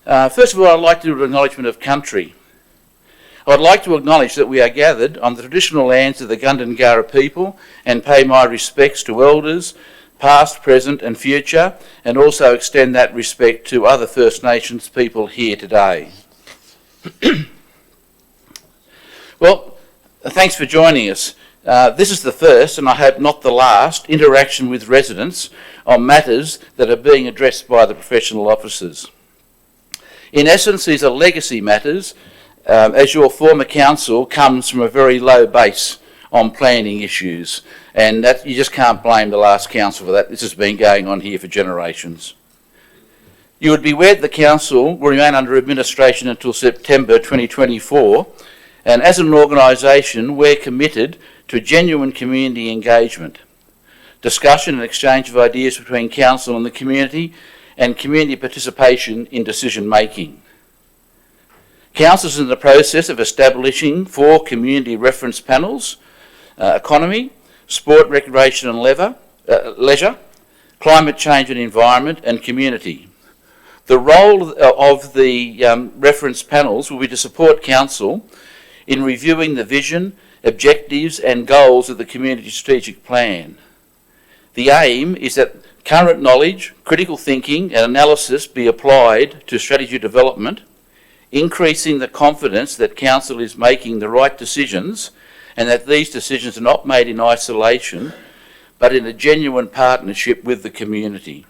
First of all, I'd like to do an acknowledgement of country. I'd like to acknowledge that we are gathered on the traditional lands of the Gundungurra people and pay my respects to elders, past, present and future, and also extend that respect to other First Nations people here today. Well, thanks for joining us. This is the first, and I hope not the last, interaction with residents on matters that are being addressed by the professional officers. In essence, these are legacy matters, as your former council comes from a very low base on planning issues, and that you just can't blame the last council for that. This has been going on here for generations. You would be aware that the council will remain under administration until September 2024, and as an organisation, we're committed to genuine community engagement, discussion and exchange of ideas between council and the community, and community participation in decision making. Council is in the process of establishing 4 community reference panels: economy, sport, recreation and leisure, climate change and environment, and community. The role of the reference panels will be to support council in reviewing the vision, objectives and goals of the community strategic plan. The aim is that current knowledge, critical thinking and analysis be applied to strategy development, increasing the confidence that council is making the right decisions and that these decisions are not made in isolation but in a genuine partnership with the community.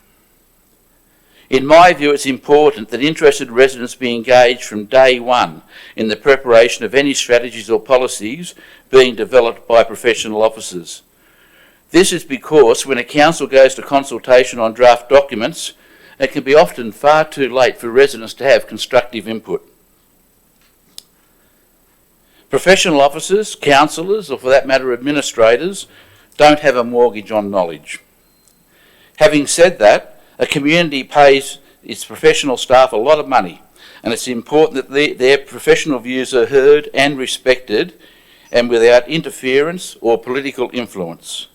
In my view, it's important that interested residents be engaged from day one in the preparation of any strategies or policies being developed by professional officers. This is because when a council goes to consultation on draft documents, it can be often far too late for residents to have constructive input. Professional officers, councillors, or for that matter administrators, don't have a mortgage on knowledge. Having said that, a community pays its professional staff a lot of money, and it's important that their professional views are heard and respected, and without interference or political influence.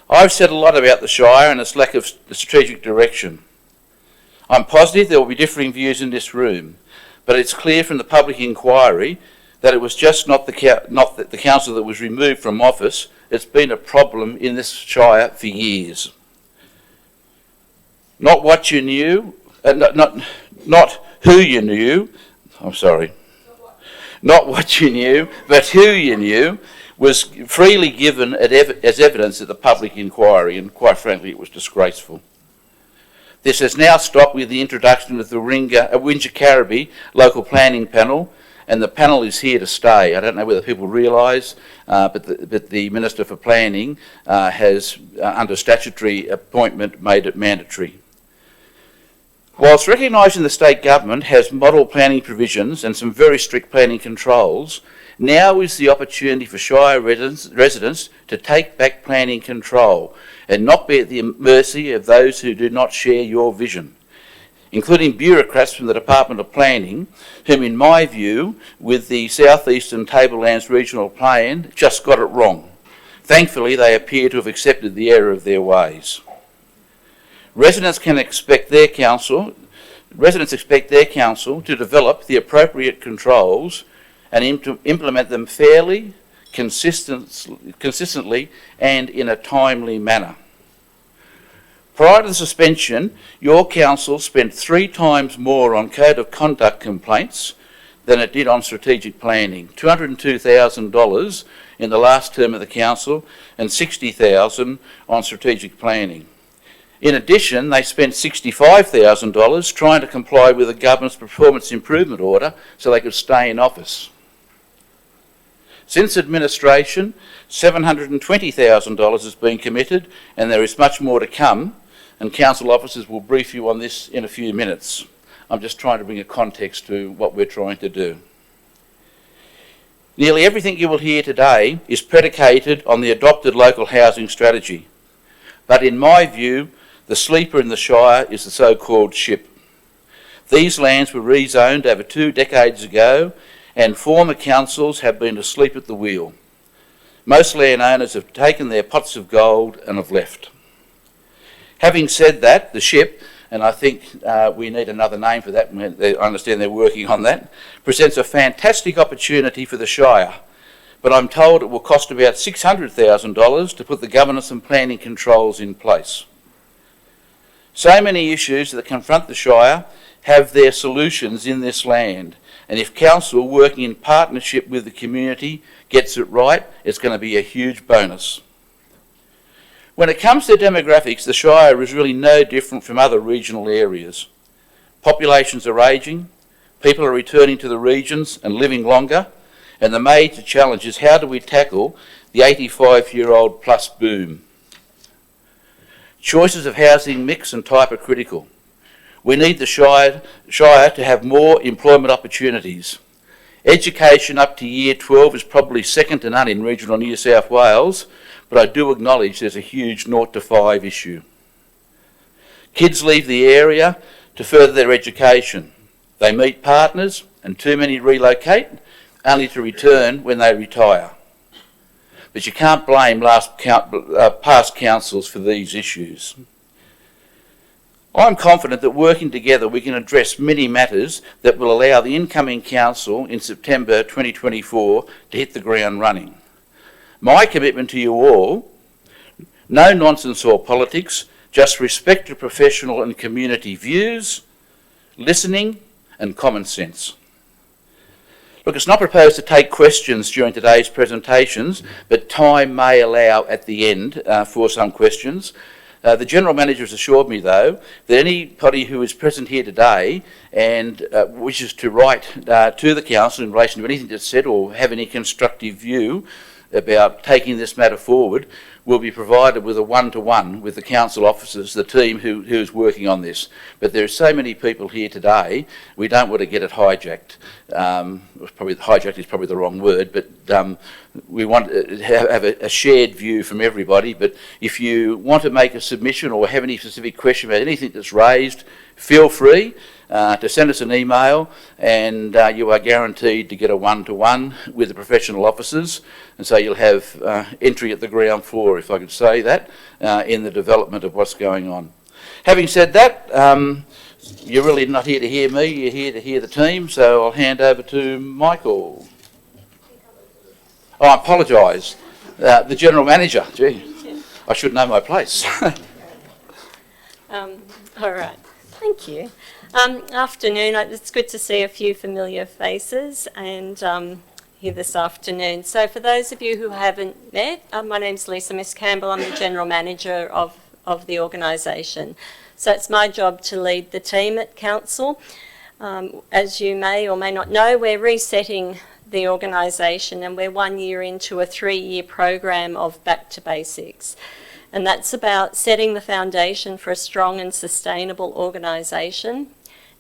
I've said a lot about the Shire and its lack of strategic direction. I'm positive there will be differing views in this room, but it's clear from the public inquiry that it was just not the council that was removed from office. It's been a problem in this Shire for years. Not what you knew, not who you knew, not what you knew, but who you knew was freely given as evidence at the public inquiry, and quite frankly it was disgraceful. This has now stopped with the introduction of the Wingecarribee local planning panel, and the panel is here to stay. I don't know whether people realise, but the Minister for Planning has, under statutory appointment, made it mandatory. Whilst recognising the state government has model planning provisions and some very strict planning controls, now is the opportunity for Shire residents to take back planning control and not be at the mercy of those who do not share your vision, including bureaucrats from the Department of Planning, whom in my view, with the South Eastern Tablelands Regional Plan, just got it wrong. Thankfully, they appear to have accepted the error of their ways. Residents expect their council to develop the appropriate controls and implement them fairly, consistently and in a timely manner. Prior to the suspension, your council spent 3 times more on code of conduct complaints than it did on strategic planning, $202,000 in the last term of the council and $60,000 on strategic planning. In addition, they spent $65,000 trying to comply with the government's performance improvement order so they could stay in office. Since administration, $720,000 has been committed, and there is much more to come, and council officers will brief you on this in a few minutes. I'm just trying to bring a context to what we're trying to do. Nearly everything you will hear today is predicated on the adopted local housing strategy, but in my view, the sleeper in the Shire is the so-called SHIP. These lands were rezoned over 2 decades ago, and former councils have been asleep at the wheel. Most landowners have taken their pots of gold and have left. Having said that, the SHIP and I think we need another name for that. I understand they're working on that, presents a fantastic opportunity for the Shire, but I'm told it will cost about $600,000 to put the governance and planning controls in place. So many issues that confront the Shire have their solutions in this land, and if council, working in partnership with the community, gets it right, it's going to be a huge bonus. When it comes to demographics, the Shire is really no different from other regional areas. Populations are ageing, people are returning to the regions and living longer, and the major challenge is how do we tackle the 85-year-old plus boom? Choices of housing mix and type are critical. We need the Shire to have more employment opportunities. Education up to year 12 is probably second to none in regional New South Wales, but I do acknowledge there's a huge 0 to 5 issue. Kids leave the area to further their education. They meet partners and too many relocate, only to return when they retire. But you can't blame past councils for these issues. I'm confident that working together we can address many matters that will allow the incoming council in September 2024 to hit the ground running. My commitment to you all, no nonsense or politics, just respect to professional and community views, listening and common sense. Look, it's not proposed to take questions during today's presentations, but time may allow at the end for some questions. The General Manager has assured me, though, that anybody who is present here today and wishes to write to the Council in relation to anything that's said or have any constructive view about taking this matter forward will be provided with a one-to-one with the Council officers, the team who's working on this. But there are so many people here today, we don't want to get it hijacked. Hijacked is probably the wrong word, but we want to have a shared view from everybody. But if you want to make a submission or have any specific question about anything that's raised, feel free to send us an email, and you are guaranteed to get a one-to-one with the professional officers, and so you'll have entry at the ground floor, if I could say that, in the development of what's going on. Having said that, you're really not here to hear me, you're here to hear the team, so I'll hand over to Michael. Oh, I apologise. The General Manager. Gee, I should know my place. All right, thank you. Afternoon, it's good to see a few familiar faces and here this afternoon. So for those of you who haven't met, my name's Lisa Miss Campbell. I'm the General Manager of the organisation. So it's my job to lead the team at Council. As you may or may not know, we're resetting the organisation and we're 1 year into a 3-year program of Back to Basics. And that's about setting the foundation for a strong and sustainable organisation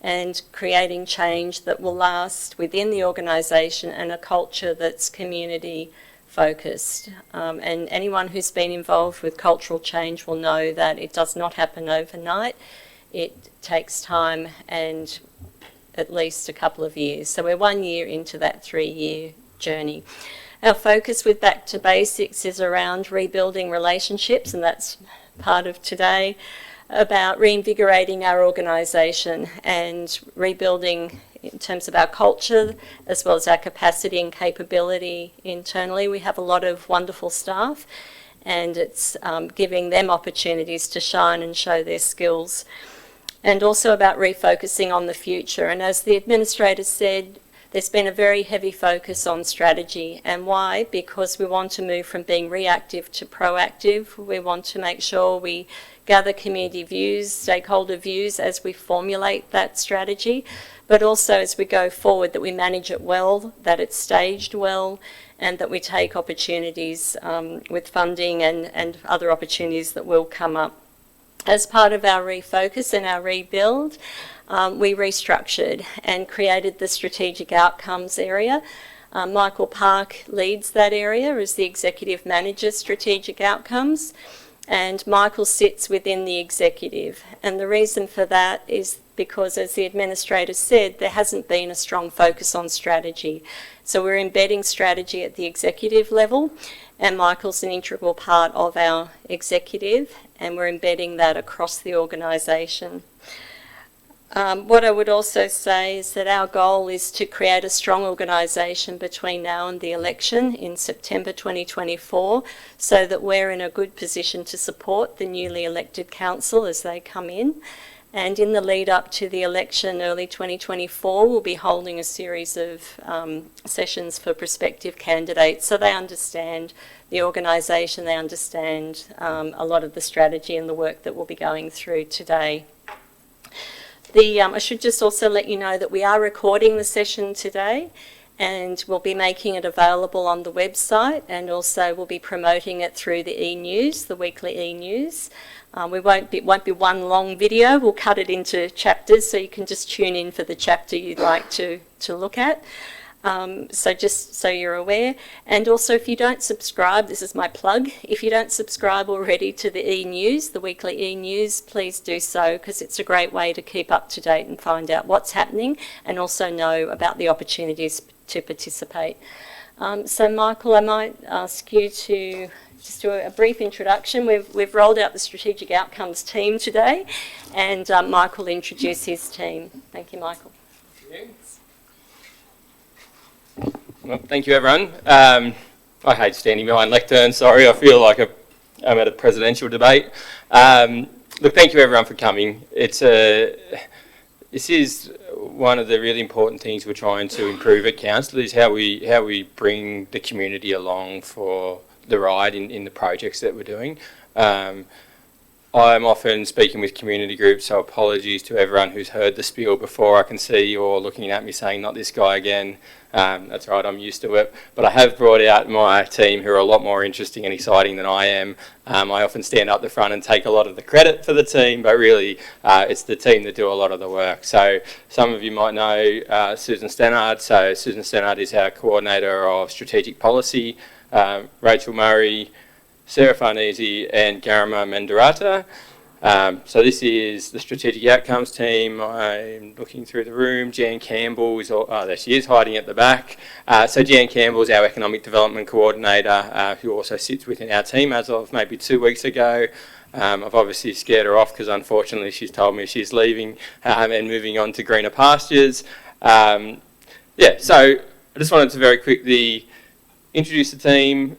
and creating change that will last within the organisation and a culture that's community focused. And anyone who's been involved with cultural change will know that it does not happen overnight. It takes time and at least a couple of years. So we're 1 year into that 3-year journey. Our focus with Back to Basics is around rebuilding relationships, and that's part of today, about reinvigorating our organisation and rebuilding in terms of our culture as well as our capacity and capability internally. We have a lot of wonderful staff and it's giving them opportunities to shine and show their skills, and also about refocusing on the future. And as the Administrator said, there's been a very heavy focus on strategy. And why? Because we want to move from being reactive to proactive. We want to make sure we gather community views, stakeholder views as we formulate that strategy, but also as we go forward that we manage it well, that it's staged well, and that we take opportunities with funding and other opportunities that will come up. As part of our refocus and our rebuild, we restructured and created the strategic outcomes area. Michael Park leads that area as the Executive Manager Strategic Outcomes, and Michael sits within the executive. And the reason for that is because, as the Administrator said, there hasn't been a strong focus on strategy. So we're embedding strategy at the executive level, and Michael's an integral part of our executive, and we're embedding that across the organisation. What I would also say is that our goal is to create a strong organisation between now and the election in September 2024, so that we're in a good position to support the newly elected council as they come in. And in the lead up to the election early 2024, we'll be holding a series of sessions for prospective candidates, so they understand the organisation, they understand a lot of the strategy and the work that we'll be going through today. I should just also let you know that we are recording the session today, and we'll be making it available on the website, and also we'll be promoting it through the e-news, the weekly e-news. It won't be one long video. We'll cut it into chapters, so you can just tune in for the chapter you'd like to look at. So just so you're aware. And also, if you don't subscribe, this is my plug, if you don't subscribe already to the e-news, the weekly e-news, please do so, because it's a great way to keep up to date and find out what's happening, and also know about the opportunities to participate. So Michael, I might ask you to just do a brief introduction. We've rolled out the Strategic Outcomes team today, and Michael will introduce his team. Thank you, Michael. Well, thank you, everyone. I hate standing behind lectern, sorry. I feel like I'm at a presidential debate. Look, thank you, everyone, for coming. This is one of the really important things we're trying to improve at council, is how we bring the community along for the ride in the projects that we're doing. I'm often speaking with community groups, so apologies to everyone who's heard the spiel before. I can see you all looking at me saying, not this guy again. That's right, I'm used to it. But I have brought out my team, who are a lot more interesting and exciting than I am. I often stand up the front and take a lot of the credit for the team, but really it's the team that do a lot of the work. So some of you might know Susan Stannard. So Susan Stannard is our Coordinator of Strategic Policy. Rachel Murray, Sarah Farnese and Garima Mendarata. So this is the Strategic Outcomes team. I'm looking through the room. Jan Campbell is, there she is, hiding at the back. So Jan Campbell is our Economic Development Coordinator, who also sits within our team as of maybe 2 weeks ago. I've obviously scared her off because unfortunately she's told me she's leaving and moving on to greener pastures. So I just wanted to very quickly introduce the team,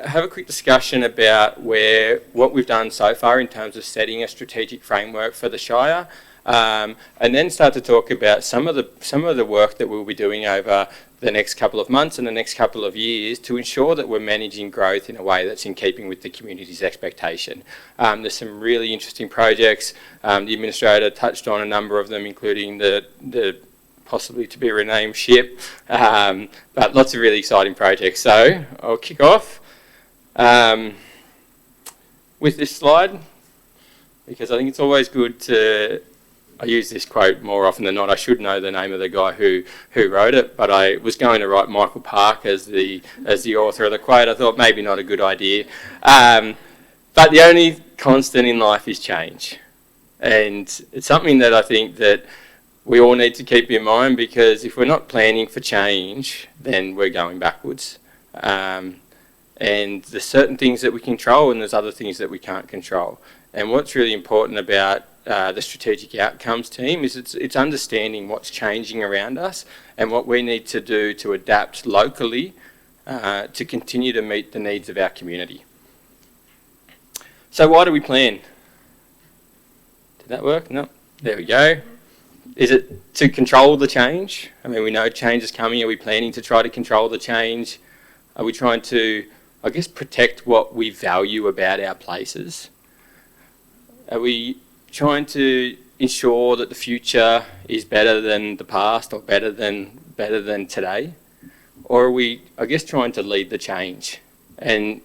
have a quick discussion about what we've done so far in terms of setting a strategic framework for the Shire, and then start to talk about some of the work that we'll be doing over the next couple of months and the next couple of years to ensure that we're managing growth in a way that's in keeping with the community's expectation. There's some really interesting projects. The Administrator touched on a number of them, including the possibly to be renamed ship, but lots of really exciting projects. So I'll kick off with this slide, because I think it's always good I use this quote more often than not. I should know the name of the guy who wrote it, but I was going to write Michael Park as the author of the quote. I thought maybe not a good idea. But the only constant in life is change. And it's something that I think that we all need to keep in mind, because if we're not planning for change, then we're going backwards. And there's certain things that we control and there's other things that we can't control. And what's really important about the Strategic Outcomes team is it's understanding what's changing around us and what we need to do to adapt locally to continue to meet the needs of our community. So why do we plan? Did that work? No. There we go. Is it to control the change? I mean, we know change is coming. Are we planning to try to control the change? Are we trying to, I guess, protect what we value about our places? Are we trying to ensure that the future is better than the past or better than today? Or are we, I guess, trying to lead the change? And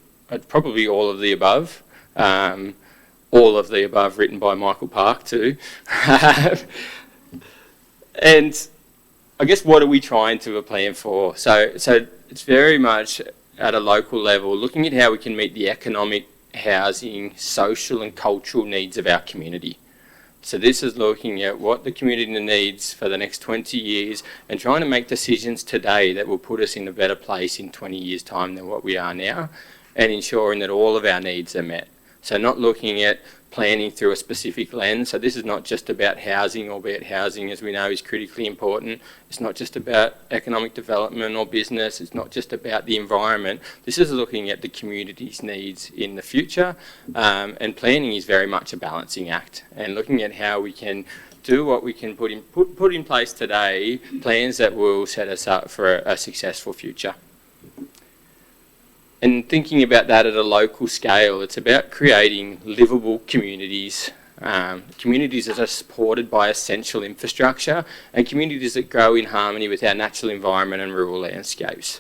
probably all of the above. All of the above written by Michael Park too. And I guess, what are we trying to plan for? So it's very much at a local level, looking at how we can meet the economic, housing, social and cultural needs of our community. So this is looking at what the community needs for the next 20 years and trying to make decisions today that will put us in a better place in 20 years' time than what we are now. and ensuring that all of our needs are met. So not looking at planning through a specific lens. So this is not just about housing, albeit housing, as we know, is critically important. It's not just about economic development or business. It's not just about the environment. This is looking at the community's needs in the future, and planning is very much a balancing act, and looking at how we can do what we can put in place today, plans that will set us up for a successful future. And thinking about that at a local scale, it's about creating livable communities, communities that are supported by essential infrastructure, and communities that grow in harmony with our natural environment and rural landscapes.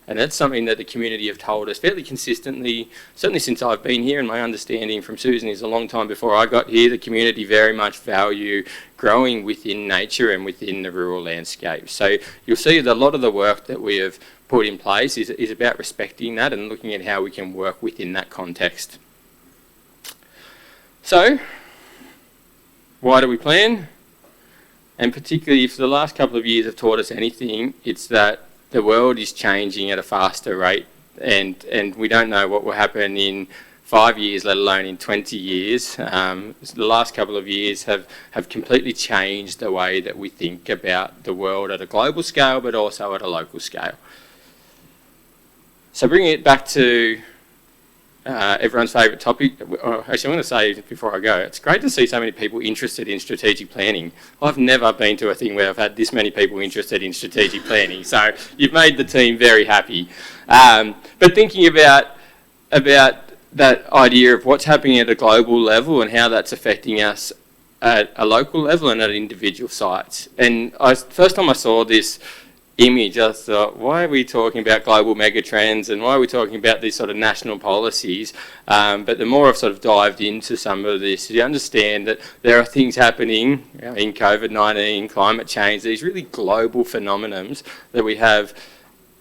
And that's something that the community have told us fairly consistently, certainly since I've been here, and my understanding from Susan is a long time before I got here, the community very much value growing within nature and within the rural landscape. So you'll see that a lot of the work that we have put in place is about respecting that and looking at how we can work within that context. So, why do we plan? And particularly if the last couple of years have taught us anything, it's that the world is changing at a faster rate, and we don't know what will happen in 5 years, let alone in 20 years. The last couple of years have completely changed the way that we think about the world at a global scale, but also at a local scale. So bringing it back to everyone's favourite topic, actually I'm going to say before I go, it's great to see so many people interested in strategic planning. I've never been to a thing where I've had this many people interested in strategic planning, so you've made the team very happy. But thinking about that idea of what's happening at a global level and how that's affecting us at a local level and at individual sites. And first time I saw this image, I thought, why are we talking about global megatrends and why are we talking about these sort of national policies? But the more I've sort of dived into some of this, you understand that there are things happening in COVID-19, climate change, these really global phenomenons that we have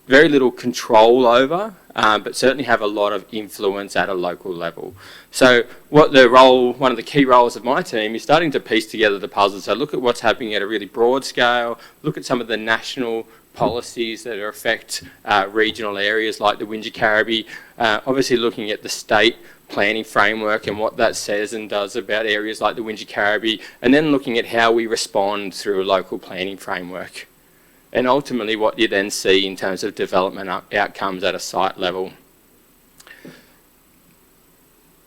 very little control over, but certainly have a lot of influence at a local level. So one of the key roles of my team is starting to piece together the puzzle. So look at what's happening at a really broad scale, look at some of the national policies that affect regional areas like the Wingecarribee, obviously looking at the state planning framework and what that says and does about areas like the Wingecarribee, and then looking at how we respond through a local planning framework. And ultimately what you then see in terms of development outcomes at a site level.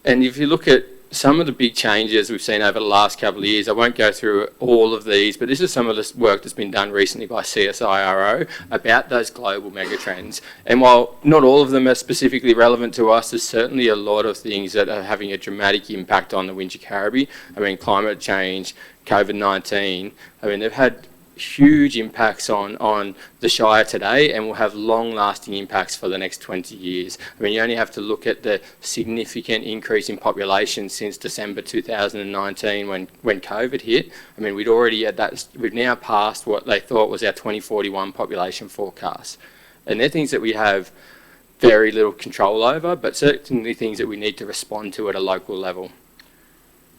And if you look at some of the big changes we've seen over the last couple of years, I won't go through all of these, but this is some of the work that's been done recently by CSIRO about those global megatrends. And while not all of them are specifically relevant to us, there's certainly a lot of things that are having a dramatic impact on the Wingecarribee. I mean, climate change, COVID-19, I mean, they've had huge impacts on the Shire today and will have long-lasting impacts for the next 20 years. I mean, you only have to look at the significant increase in population since December 2019 when COVID hit. I mean, we've now passed what they thought was our 2041 population forecast. And they're things that we have very little control over, but certainly things that we need to respond to at a local level.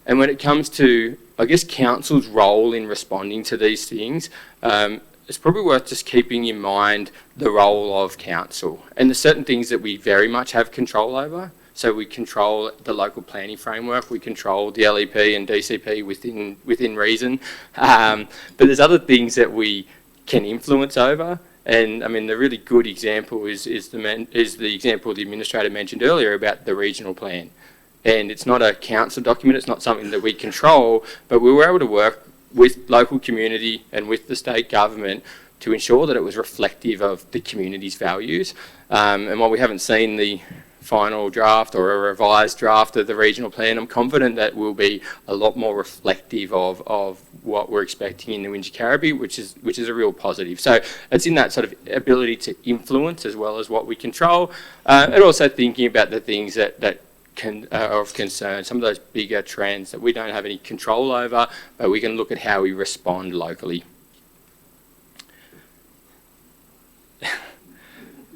And when it comes to, I guess, council's role in responding to these things, it's probably worth just keeping in mind the role of council. And there's certain things that we very much have control over. So we control the local planning framework, we control the LEP and DCP within reason. But there's other things that we can influence over. And I mean, the really good example is the example the administrator mentioned earlier about the regional plan. And it's not a council document, it's not something that we control, but we were able to work with local community and with the state government to ensure that it was reflective of the community's values. And while we haven't seen the final draft or a revised draft of the regional plan, I'm confident that will be a lot more reflective of what we're expecting in the Wingecarribee, which is a real positive. So it's in that sort of ability to influence as well as what we control, and also thinking about the things that are of concern, some of those bigger trends that we don't have any control over, but we can look at how we respond locally.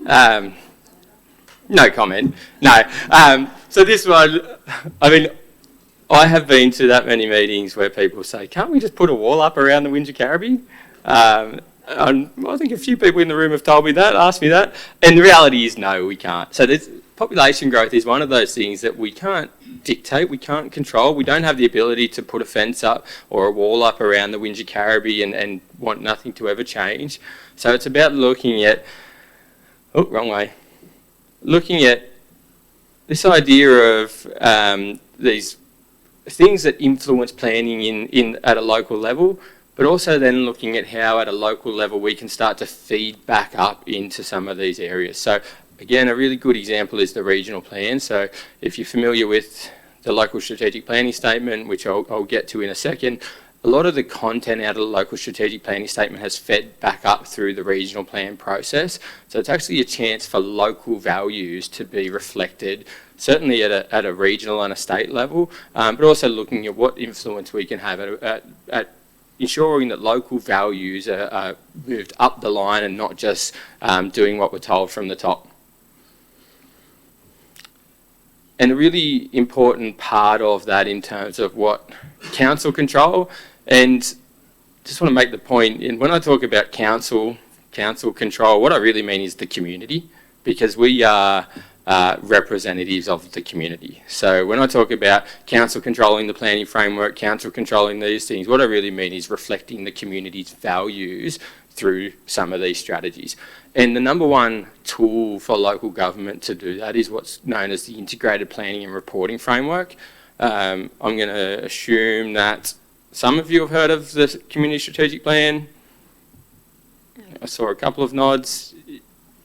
No comment. No. So this one, I mean, I have been to that many meetings where people say, can't we just put a wall up around the Wingecarribee? I think a few people in the room have told me that, asked me that, and the reality is no, we can't. So population growth is one of those things that we can't dictate, we can't control. We don't have the ability to put a fence up or a wall up around the Wingecarribee and want nothing to ever change. So it's about looking at, oh, wrong way, looking at this idea of these things that influence planning at a local level, but also then looking at how at a local level we can start to feed back up into some of these areas. So again, a really good example is the regional plan. So if you're familiar with the local strategic planning statement, which I'll get to in a second, a lot of the content out of the local strategic planning statement has fed back up through the regional plan process. So it's actually a chance for local values to be reflected, certainly at a regional and a state level, but also looking at what influence we can have at ensuring that local values are moved up the line and not just doing what we're told from the top. And a really important part of that in terms of what council control, and just want to make the point, and when I talk about council control, what I really mean is the community, because we are representatives of the community. So when I talk about council controlling the planning framework, council controlling these things, what I really mean is reflecting the community's values through some of these strategies. And the number one tool for local government to do that is what's known as the Integrated Planning and Reporting Framework. I'm going to assume that some of you have heard of the Community Strategic Plan. I saw a couple of nods.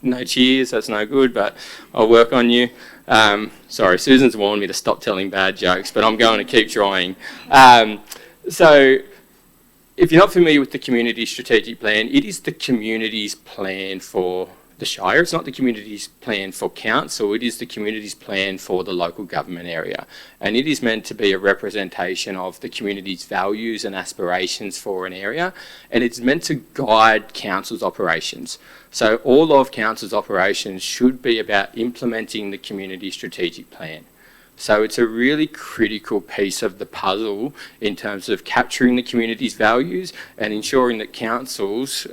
No cheers, that's no good, but I'll work on you. Sorry, Susan's warned me to stop telling bad jokes, but I'm going to keep trying. So if you're not familiar with the Community Strategic Plan, it is the community's plan for the Shire. It's not the community's plan for council, it is the community's plan for the local government area. And it is meant to be a representation of the community's values and aspirations for an area, and it's meant to guide council's operations. So all of council's operations should be about implementing the Community Strategic Plan. So it's a really critical piece of the puzzle in terms of capturing the community's values and ensuring that council's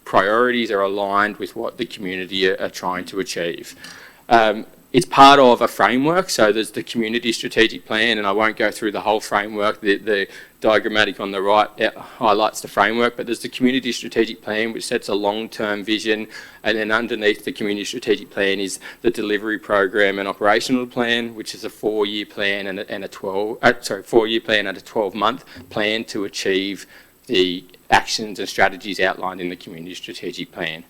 priorities are aligned with what the community are trying to achieve. It's part of a framework, so there's the Community Strategic Plan, and I won't go through the whole framework. The diagrammatic on the right highlights the framework, but there's the Community Strategic Plan, which sets a long-term vision, and then underneath the Community Strategic Plan is the Delivery Program and Operational Plan, which is a 4-year plan and a 4-year plan and a 12-month plan to achieve the actions and strategies outlined in the Community Strategic Plan.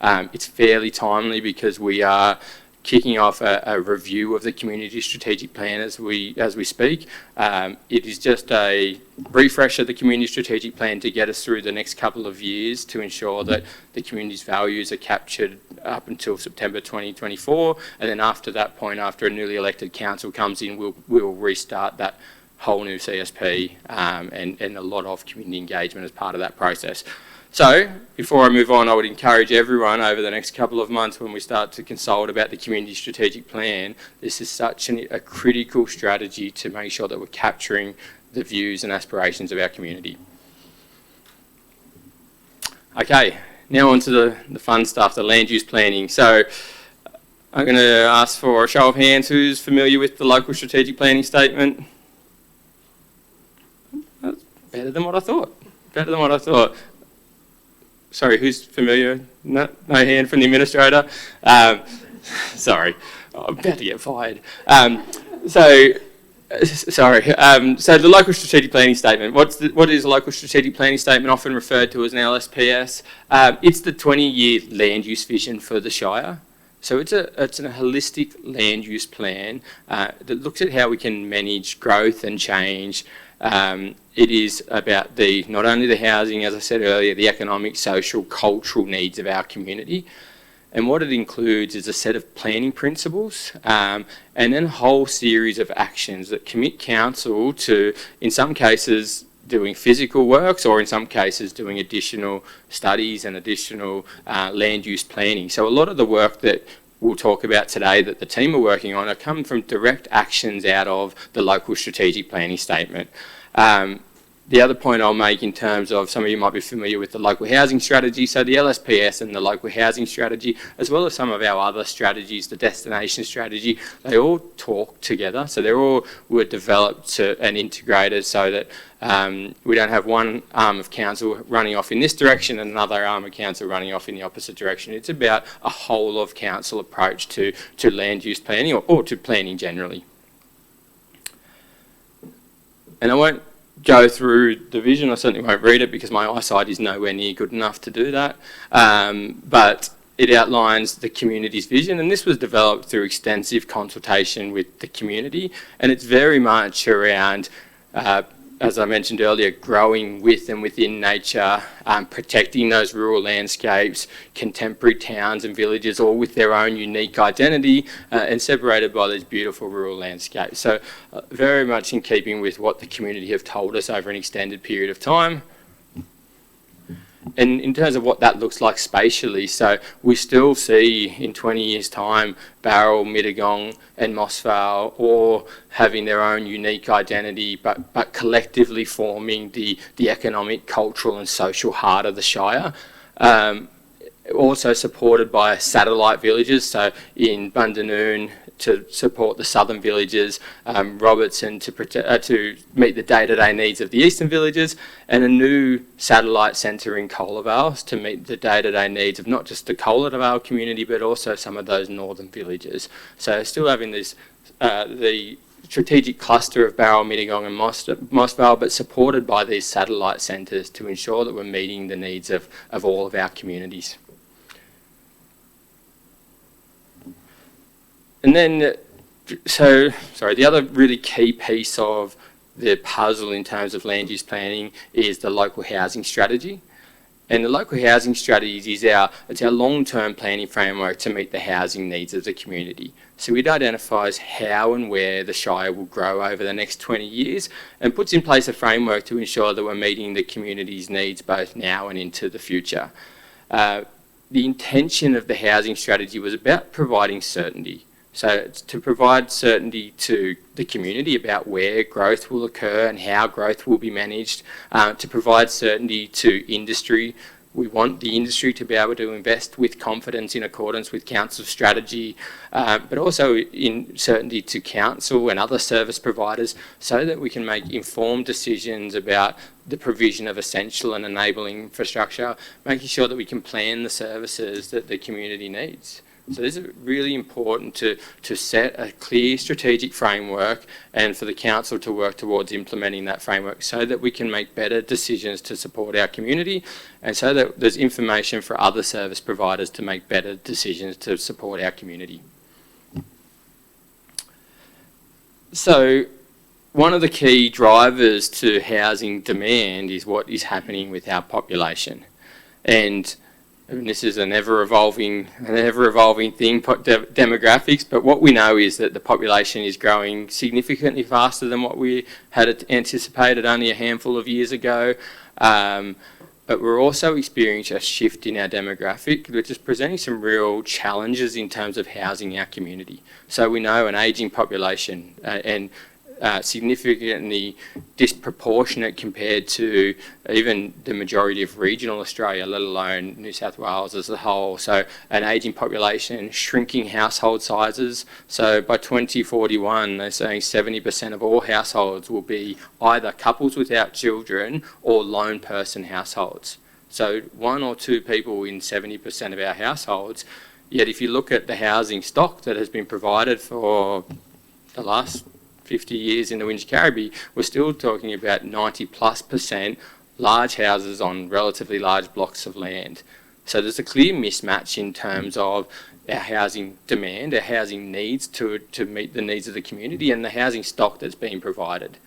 It's fairly timely because we are kicking off a review of the Community Strategic Plan as we speak. It is just a refresh of the Community Strategic Plan to get us through the next couple of years to ensure that the community's values are captured up until September 2024, and then after that point, after a newly elected council comes in, we'll restart that whole new CSP and a lot of community engagement as part of that process. So, before I move on, I would encourage everyone over the next couple of months when we start to consult about the Community Strategic Plan, this is such a critical strategy to make sure that we're capturing the views and aspirations of our community. Okay, now on to the fun stuff, the land use planning. So, I'm going to ask for a show of hands who's familiar with the local strategic planning statement. That's better than what I thought. Sorry, who's familiar? No hand from the administrator. Sorry, I'm about to get fired. So the local strategic planning statement. What is a local strategic planning statement? Often referred to as an LSPS. It's the 20-year land use vision for the Shire. So it's a holistic land use plan that looks at how we can manage growth and change. It is about not only the housing, as I said earlier, the economic, social, cultural needs of our community. And what it includes is a set of planning principles and then a whole series of actions that commit council to, in some cases, doing physical works, or in some cases doing additional studies and additional land use planning. So a lot of the work that we'll talk about today that the team are working on are coming from direct actions out of the local strategic planning statement. The The other point I'll make in terms of, some of you might be familiar with the local housing strategy, so the LSPS and the local housing strategy, as well as some of our other strategies, the destination strategy, they all talk together. So were developed and integrated so that we don't have one arm of council running off in this direction and another arm of council running off in the opposite direction. It's about a whole of council approach to land use planning or to planning generally. And I won't go through the vision, I certainly won't read it because my eyesight is nowhere near good enough to do that, but it outlines the community's vision, and this was developed through extensive consultation with the community, and it's very much around, as I mentioned earlier, growing with and within nature, protecting those rural landscapes, contemporary towns and villages, all with their own unique identity and separated by these beautiful rural landscapes. So very much in keeping with what the community have told us over an extended period of time. And in terms of what that looks like spatially, so we still see in 20 years' time Bowral, Mittagong and Moss Vale all having their own unique identity, but collectively forming the economic, cultural and social heart of the Shire. Also supported by satellite villages, so in Bundanoon to support the southern villages, Robertson to meet the day-to-day needs of the eastern villages, and a new satellite centre in Colarvale to meet the day-to-day needs of not just the Colarvale community but also some of those northern villages. So still having this the strategic cluster of Bowral, Mittagong and Moss Vale, but supported by these satellite centres to ensure that we're meeting the needs of all of our communities. And then, the other really key piece of the puzzle in terms of land use planning is the local housing strategy. And the local housing strategy is our long-term planning framework to meet the housing needs of the community. So it identifies how and where the Shire will grow over the next 20 years and puts in place a framework to ensure that we're meeting the community's needs both now and into the future. The intention of the housing strategy was about providing certainty. So it's to provide certainty to the community about where growth will occur and how growth will be managed, to provide certainty to industry. We want the industry to be able to invest with confidence in accordance with council strategy, but also in certainty to council and other service providers so that we can make informed decisions about the provision of essential and enabling infrastructure, making sure that we can plan the services that the community needs. So this is really important to set a clear strategic framework and for the council to work towards implementing that framework so that we can make better decisions to support our community and so that there's information for other service providers to make better decisions to support our community. So one of the key drivers to housing demand is what is happening with our population. And this is an ever-evolving thing, demographics, but what we know is that the population is growing significantly faster than what we had anticipated only a handful of years ago. But we're also experiencing a shift in our demographic, which is presenting some real challenges in terms of housing our community. So we know an ageing population and significantly disproportionate compared to even the majority of regional Australia, let alone New South Wales as a whole. So an ageing population, shrinking household sizes. So by 2041, they're saying 70% of all households will be either couples without children or lone person households. So one or two people in 70% of our households. Yet if you look at the housing stock that has been provided for the last 50 years in the Wingecarribee, we're still talking about 90+% large houses on relatively large blocks of land. So there's a clear mismatch in terms of our housing demand, our housing needs to meet the needs of the community and the housing stock that's being provided.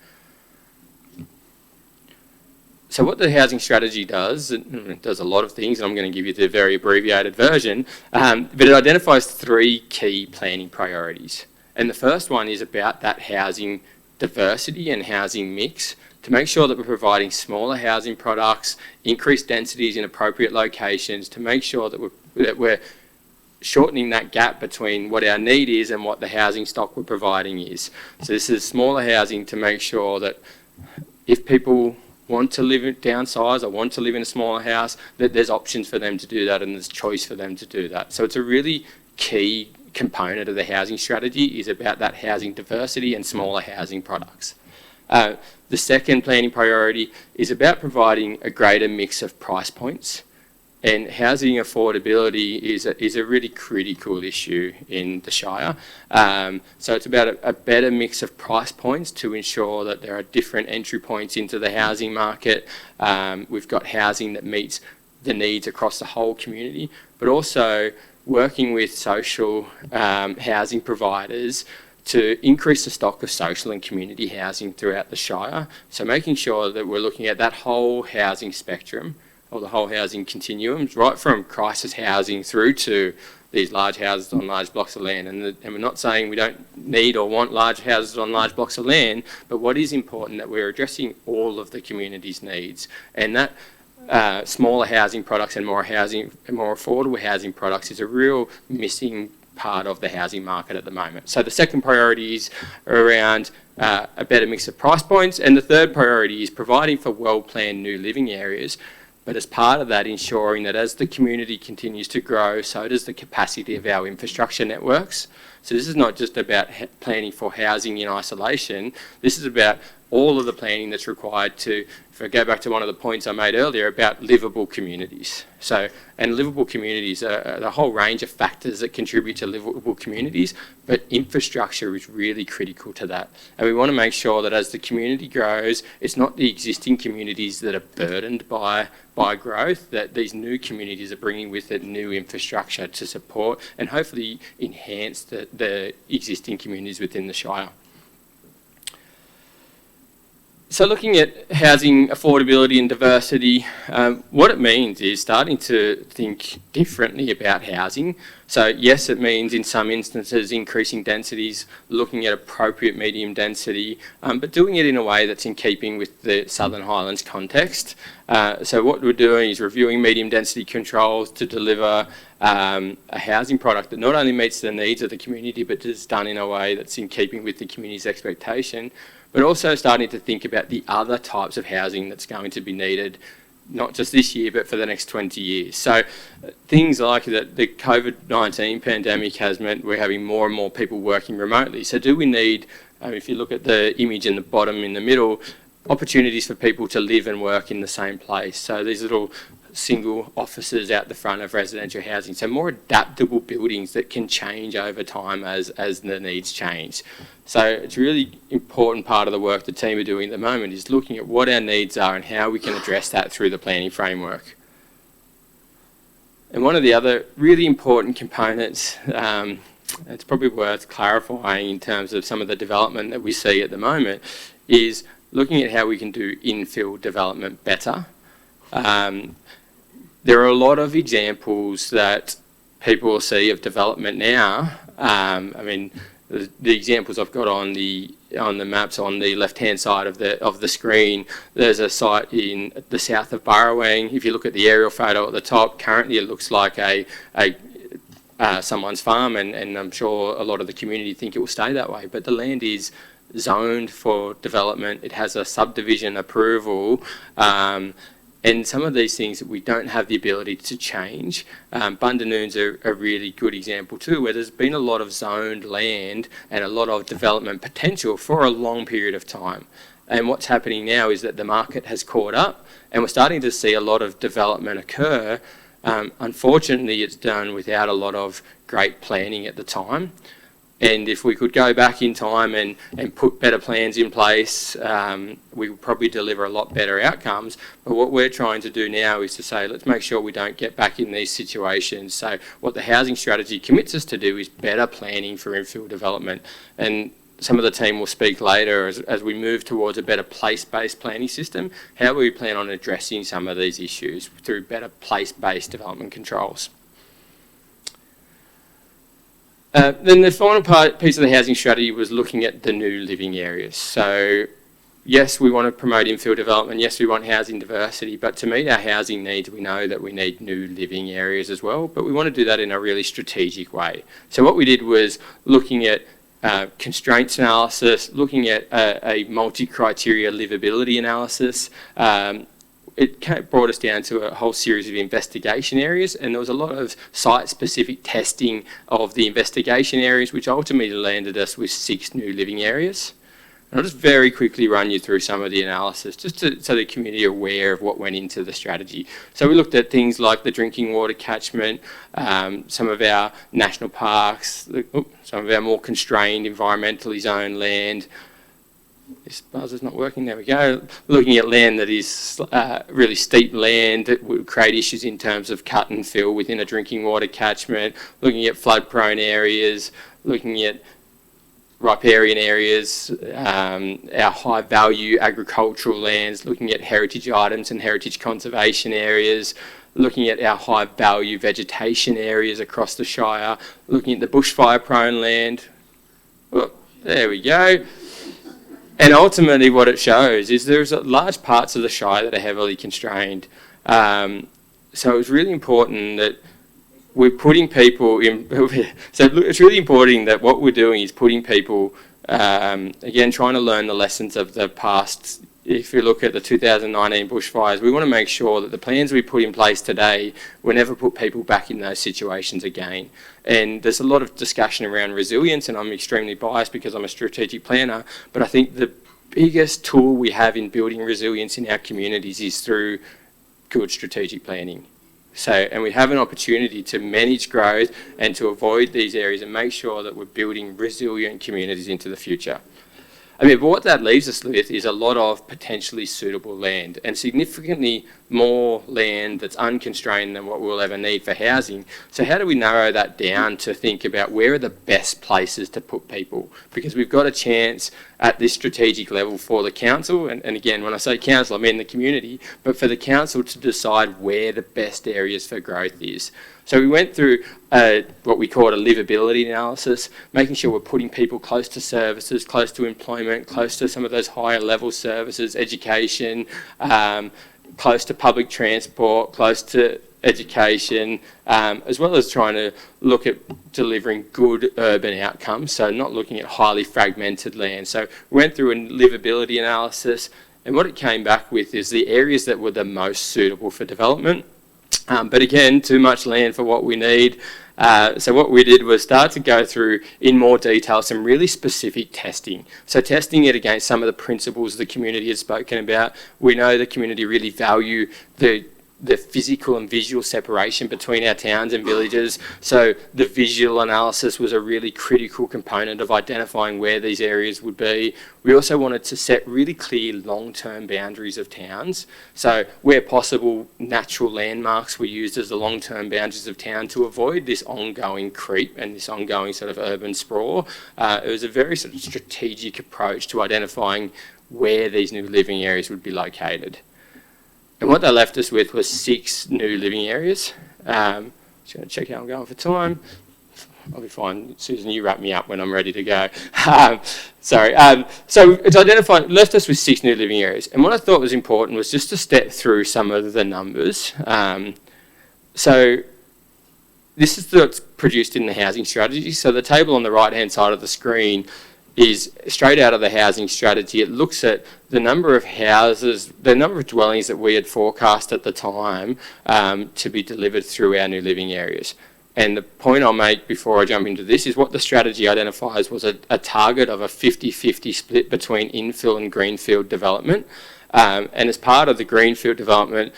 So what the housing strategy does, it does a lot of things, and I'm going to give you the very abbreviated version, but it identifies 3 key planning priorities. And the first one is about that housing diversity and housing mix to make sure that we're providing smaller housing products, increased densities in appropriate locations, to make sure that we're shortening that gap between what our need is and what the housing stock we're providing is. So this is smaller housing to make sure that if people want to downsize or want to live in a smaller house, that there's options for them to do that and there's choice for them to do that. So it's a really key component of the housing strategy is about that housing diversity and smaller housing products. The second planning priority is about providing a greater mix of price points. And housing affordability is a really critical issue in the Shire. So it's about a better mix of price points to ensure that there are different entry points into the housing market. We've got housing that meets the needs across the whole community, but also working with social housing providers to increase the stock of social and community housing throughout the Shire. So making sure that we're looking at that whole housing spectrum, or the whole housing continuum, right from crisis housing through to these large houses on large blocks of land. And we're not saying we don't need or want large houses on large blocks of land, but what is important that we're addressing all of the community's needs. And that smaller housing products and more affordable housing products is a real missing part of the housing market at the moment. So the second priority is around a better mix of price points, and the third priority is providing for well-planned new living areas. But as part of that, ensuring that as the community continues to grow, so does the capacity of our infrastructure networks. So this is not just about planning for housing in isolation. This is about all of the planning that's required to, if I go back to one of the points I made earlier about livable communities. So, and livable communities are the whole range of factors that contribute to livable communities, but infrastructure is really critical to that. And we want to make sure that as the community grows, it's not the existing communities that are burdened by growth, that these new communities are bringing with it new infrastructure to support and hopefully enhance the existing communities within the Shire. So looking at housing affordability and diversity, what it means is starting to think differently about housing. So yes, it means in some instances increasing densities, looking at appropriate medium density, but doing it in a way that's in keeping with the Southern Highlands context. So what we're doing is reviewing medium density controls to deliver a housing product that not only meets the needs of the community, but is done in a way that's in keeping with the community's expectation, but also starting to think about the other types of housing that's going to be needed, not just this year, but for the next 20 years. So things like that the COVID-19 pandemic has meant we're having more and more people working remotely. So do we need, if you look at the image in the bottom in the middle, opportunities for people to live and work in the same place? So these little single offices out the front of residential housing. So more adaptable buildings that can change over time as the needs change. So it's a really important part of the work the team are doing at the moment is looking at what our needs are and how we can address that through the planning framework. And one of the other really important components, it's probably worth clarifying in terms of some of the development that we see at the moment, is looking at how we can do infill development better. There are a lot of examples that people will see of development now. I mean, the examples I've got on the maps on the left-hand side of the screen. There's a site in the south of Burrawang. If you look at the aerial photo at the top, currently it looks like someone's farm, and I'm sure a lot of the community think it will stay that way. But the land is zoned for development. It has a subdivision approval. And some of these things that we don't have the ability to change. Bundanoon's a really good example too, where there's been a lot of zoned land and a lot of development potential for a long period of time. And what's happening now is that the market has caught up and we're starting to see a lot of development occur. Unfortunately, it's done without a lot of great planning at the time. And if we could go back in time and put better plans in place, we would probably deliver a lot better outcomes. But what we're trying to do now is to say, let's make sure we don't get back in these situations. So what the housing strategy commits us to do is better planning for infill development. And some of the team will speak later as we move towards a better place-based planning system, how we plan on addressing some of these issues through better place-based development controls. Then the final piece of the housing strategy was looking at the new living areas. So yes, we want to promote infill development. Yes, we want housing diversity, but to meet our housing needs, we know that we need new living areas as well, but we want to do that in a really strategic way. So what we did was looking at constraints analysis, looking at a multi-criteria livability analysis. It brought us down to a whole series of investigation areas, and there was a lot of site-specific testing of the investigation areas, which ultimately landed us with 6 new living areas. And I'll just very quickly run you through some of the analysis, just so the community are aware of what went into the strategy. So we looked at things like the drinking water catchment, some of our national parks, some of our more constrained environmentally zoned land. This buzzer's not working, there we go. Looking at land that is really steep land that would create issues in terms of cut and fill within a drinking water catchment, looking at flood prone areas, looking at riparian areas, our high value agricultural lands, looking at heritage items and heritage conservation areas, looking at our high value vegetation areas across the Shire, looking at the bushfire prone land. Oh, there we go. And ultimately what it shows is there's large parts of the Shire that are heavily constrained. So it was really important that we're putting people in, so it's really important that what we're doing is putting people, again, trying to learn the lessons of the past. If you look at the 2019 bushfires, we want to make sure that the plans we put in place today will never put people back in those situations again. And there's a lot of discussion around resilience, and I'm extremely biased because I'm a strategic planner, but I think the biggest tool we have in building resilience in our communities is through good strategic planning. So, and we have an opportunity to manage growth and to avoid these areas and make sure that we're building resilient communities into the future. I mean, but what that leaves us with is a lot of potentially suitable land and significantly more land that's unconstrained than what we'll ever need for housing. So how do we narrow that down to think about where are the best places to put people? Because we've got a chance at this strategic level for the council, and again, when I say council, I mean the community, but for the council to decide where the best areas for growth is. So we went through what we called a livability analysis, making sure we're putting people close to services, close to employment, close to some of those higher level services, education, close to public transport, close to education, as well as trying to look at delivering good urban outcomes, so not looking at highly fragmented land. So we went through a livability analysis, and what it came back with is the areas that were the most suitable for development. But again, too much land for what we need. So what we did was start to go through in more detail some really specific testing. So testing it against some of the principles the community has spoken about. We know the community really value the physical and visual separation between our towns and villages. So the visual analysis was a really critical component of identifying where these areas would be. We also wanted to set really clear long-term boundaries of towns. So where possible, natural landmarks were used as the long-term boundaries of town to avoid this ongoing creep and this ongoing sort of urban sprawl. It was a very sort of strategic approach to identifying where these new living areas would be located. And what they left us with was 6 new living areas. Just going to check how I'm going for time. I'll be fine. Susan, you wrap me up when I'm ready to go. So it's left us with 6 new living areas. And what I thought was important was just to step through some of the numbers. So this is what's produced in the housing strategy. So the table on the right-hand side of the screen is straight out of the housing strategy. It looks at the number of houses, the number of dwellings that we had forecast at the time to be delivered through our new living areas. And the point I'll make before I jump into this is what the strategy identifies was a target of a 50-50 split between infill and greenfield development. And as part of the greenfield development,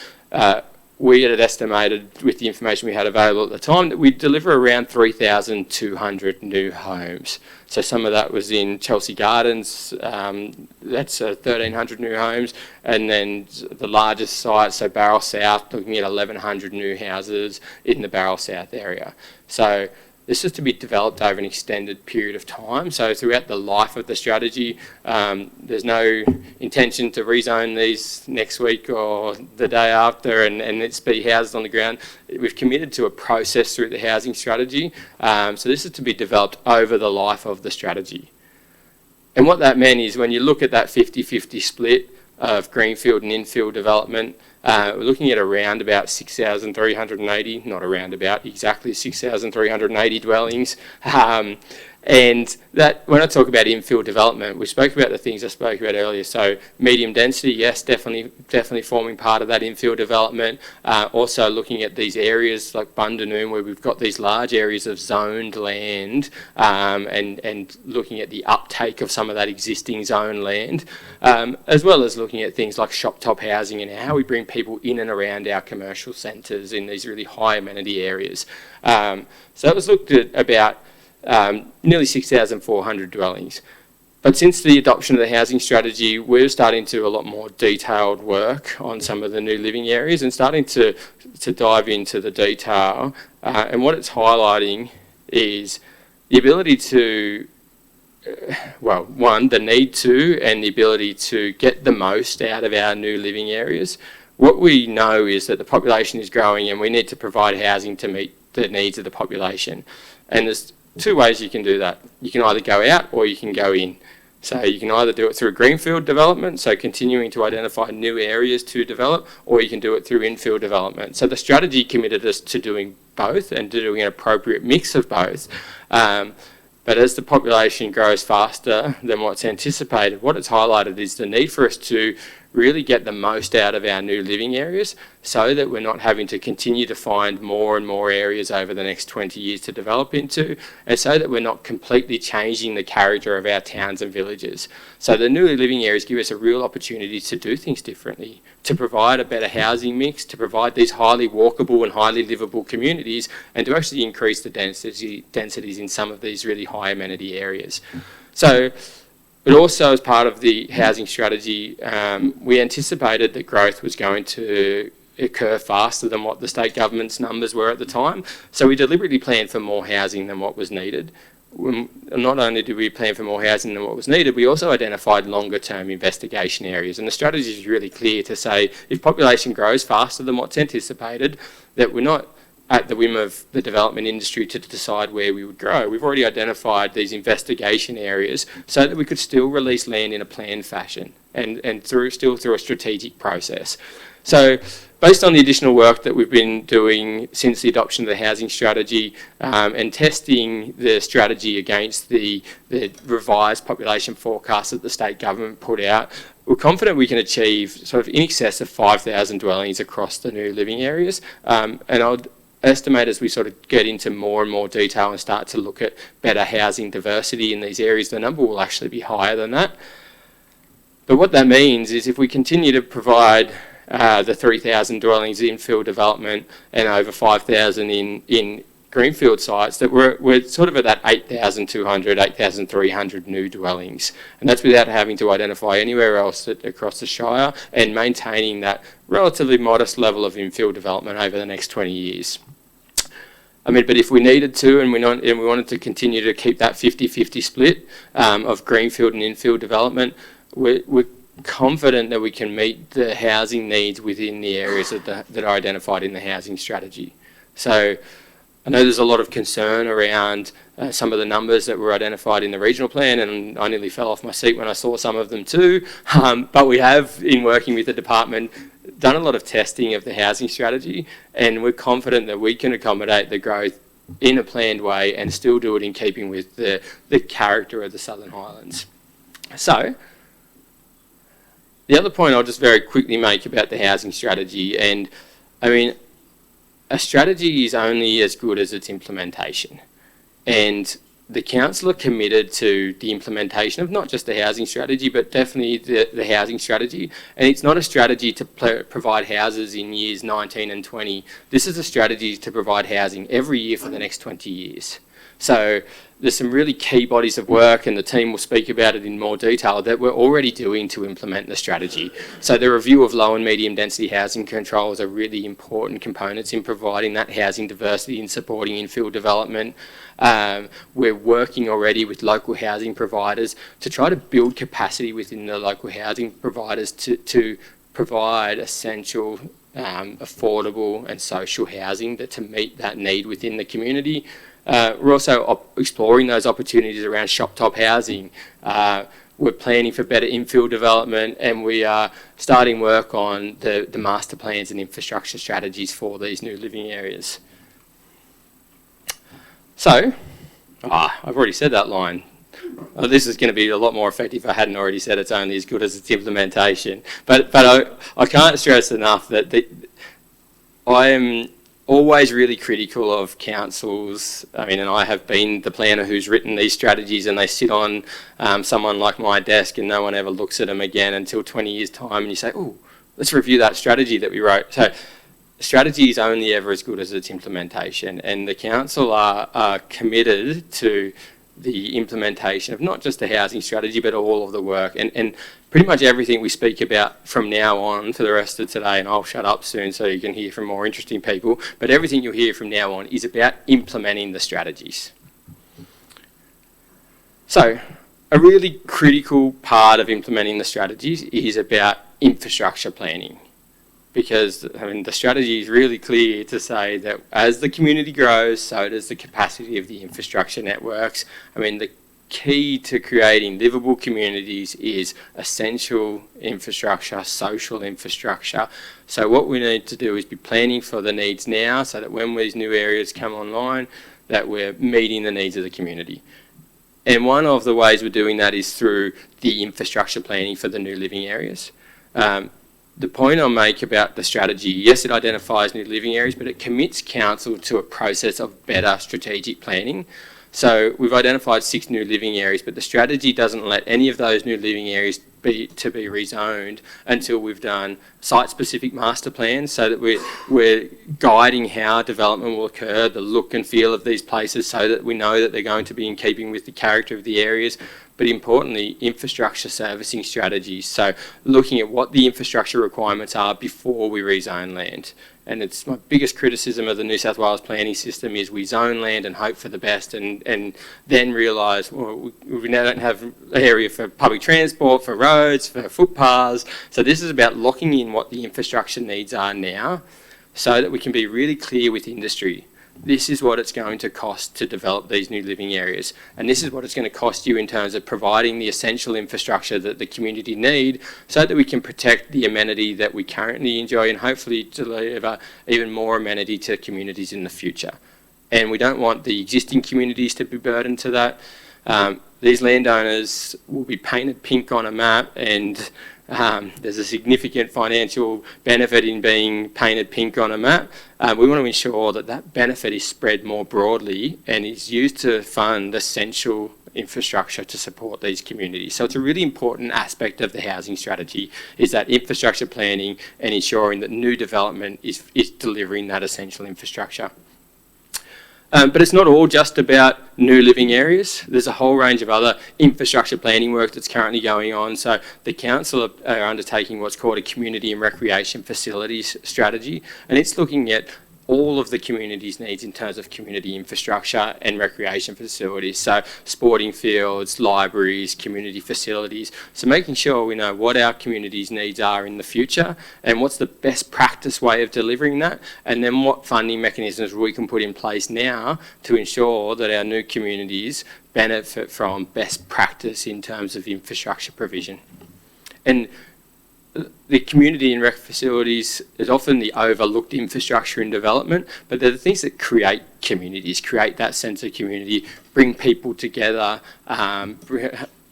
we had estimated, with the information we had available at the time, that we'd deliver around 3,200 new homes. So some of that was in Chelsea Gardens, that's 1,300 new homes, and then the largest site, so Barrel South, looking at 1,100 new houses in the Barrel South area. So this is to be developed over an extended period of time. So throughout the life of the strategy, there's no intention to rezone these next week or the day after and it's be housed on the ground. We've committed to a process through the housing strategy. So this is to be developed over the life of the strategy. And what that meant is when you look at that 50-50 split of greenfield and infill development, we're looking at around about 6,380, not around about, exactly 6,380 dwellings. And that, when I talk about infill development, we spoke about the things I spoke about earlier. So medium density, yes, definitely forming part of that infill development. Also looking at these areas like Bundanoon, where we've got these large areas of zoned land, and looking at the uptake of some of that existing zoned land, as well as looking at things like shop top housing and how we bring people in and around our commercial centres in these really high amenity areas. So that was looked at about nearly 6,400 dwellings. But since the adoption of the housing strategy, we're starting to do a lot more detailed work on some of the new living areas and starting to dive into the detail. And what it's highlighting is the ability to, the need to and the ability to get the most out of our new living areas. What we know is that the population is growing and we need to provide housing to meet the needs of the population. And there's two ways you can do that. You can either go out or you can go in. So you can either do it through greenfield development, so continuing to identify new areas to develop, or you can do it through infill development. So the strategy committed us to doing both and to doing an appropriate mix of both. But as the population grows faster than what's anticipated, what it's highlighted is the need for us to really get the most out of our new living areas so that we're not having to continue to find more and more areas over the next 20 years to develop into, and so that we're not completely changing the character of our towns and villages. So the new living areas give us a real opportunity to do things differently, to provide a better housing mix, to provide these highly walkable and highly livable communities, and to actually increase the densities in some of these really high amenity areas. So, but also as part of the housing strategy, we anticipated that growth was going to occur faster than what the state government's numbers were at the time. So we deliberately planned for more housing than what was needed. Not only did we plan for more housing than what was needed, we also identified longer term investigation areas. And the strategy is really clear to say if population grows faster than what's anticipated, that we're not at the whim of the development industry to decide where we would grow. We've already identified these investigation areas so that we could still release land in a planned fashion and still through a strategic process. So based on the additional work that we've been doing since the adoption of the housing strategy, and testing the strategy against the revised population forecast that the state government put out, we're confident we can achieve sort of in excess of 5,000 dwellings across the new living areas. And I'd estimate as we sort of get into more and more detail and start to look at better housing diversity in these areas, the number will actually be higher than that. But what that means is if we continue to provide the 3,000 dwellings infill development and over 5,000 in greenfield sites, that we're sort of at that 8,200, 8,300 new dwellings. And that's without having to identify anywhere else across the Shire and maintaining that relatively modest level of infill development over the next 20 years. I mean, but if we needed to and we wanted to continue to keep that 50-50 split of greenfield and infill development, we're confident that we can meet the housing needs within the areas that are identified in the housing strategy. So I know there's a lot of concern around some of the numbers that were identified in the regional plan, and I nearly fell off my seat when I saw some of them too. But we have, in working with the department, done a lot of testing of the housing strategy, and we're confident that we can accommodate the growth in a planned way and still do it in keeping with the character of the Southern Highlands. So, the other point I'll just very quickly make about the housing strategy, and I mean, a strategy is only as good as its implementation. And the council are committed to the implementation of not just the housing strategy, but definitely the housing strategy. And it's not a strategy to provide houses in years 19 and 20. This is a strategy to provide housing every year for the next 20 years. So there's some really key bodies of work, and the team will speak about it in more detail, that we're already doing to implement the strategy. So the review of low and medium density housing controls are really important components in providing that housing diversity and supporting infill development. We're working already with local housing providers to try to build capacity within the local housing providers to provide essential, affordable and social housing to meet that need within the community. We're also exploring those opportunities around shop top housing. We're planning for better infill development, and we are starting work on the master plans and infrastructure strategies for these new living areas. So, I've already said that line. Oh, this is going to be a lot more effective if I hadn't already said it's only as good as its implementation. But I can't stress enough that I am always really critical of councils. I mean, and I have been the planner who's written these strategies, and they sit on someone like my desk and no one ever looks at them again until 20 years' time, and you say, oh, let's review that strategy that we wrote. So strategy is only ever as good as its implementation, and the council are committed to the implementation of not just the housing strategy, but all of the work. And pretty much everything we speak about from now on for the rest of today, and I'll shut up soon so you can hear from more interesting people, but everything you'll hear from now on is about implementing the strategies. So, a really critical part of implementing the strategies is about infrastructure planning. Because the strategy is really clear to say that as the community grows, so does the capacity of the infrastructure networks. The key to creating livable communities is essential infrastructure, social infrastructure. So what we need to do is be planning for the needs now, so that when these new areas come online, that we're meeting the needs of the community. And one of the ways we're doing that is through the infrastructure planning for the new living areas. The point I'll make about the strategy, yes, it identifies new living areas, but it commits council to a process of better strategic planning. So we've identified 6 new living areas, but the strategy doesn't let any of those new living areas be rezoned until we've done site-specific master plans, so that we're guiding how development will occur, the look and feel of these places, so that we know that they're going to be in keeping with the character of the areas. But importantly, infrastructure servicing strategies. So looking at what the infrastructure requirements are before we rezone land. And it's my biggest criticism of the New South Wales planning system is we zone land and hope for the best, and then realise, well, we now don't have an area for public transport, for roads, for footpaths. So this is about locking in what the infrastructure needs are now, so that we can be really clear with industry. This is what it's going to cost to develop these new living areas. And this is what it's going to cost you in terms of providing the essential infrastructure that the community need, so that we can protect the amenity that we currently enjoy and hopefully deliver even more amenity to communities in the future. And we don't want the existing communities to be burdened to that. These landowners will be painted pink on a map, and there's a significant financial benefit in being painted pink on a map. We want to ensure that that benefit is spread more broadly and is used to fund essential infrastructure to support these communities. So it's a really important aspect of the housing strategy, is that infrastructure planning and ensuring that new development is delivering that essential infrastructure. But it's not all just about new living areas. There's a whole range of other infrastructure planning work that's currently going on. So the council are undertaking what's called a community and recreation facilities strategy, and it's looking at all of the community's needs in terms of community infrastructure and recreation facilities. So sporting fields, libraries, community facilities. So making sure we know what our community's needs are in the future and what's the best practice way of delivering that, and then what funding mechanisms we can put in place now to ensure that our new communities benefit from best practice in terms of infrastructure provision. And the community and rec facilities is often the overlooked infrastructure in development, but they're the things that create communities, create that sense of community, bring people together,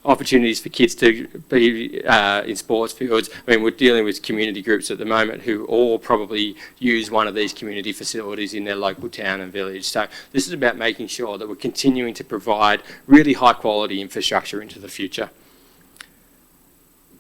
opportunities for kids to be in sports fields. We're dealing with community groups at the moment who all probably use one of these community facilities in their local town and village. So this is about making sure that we're continuing to provide really high quality infrastructure into the future.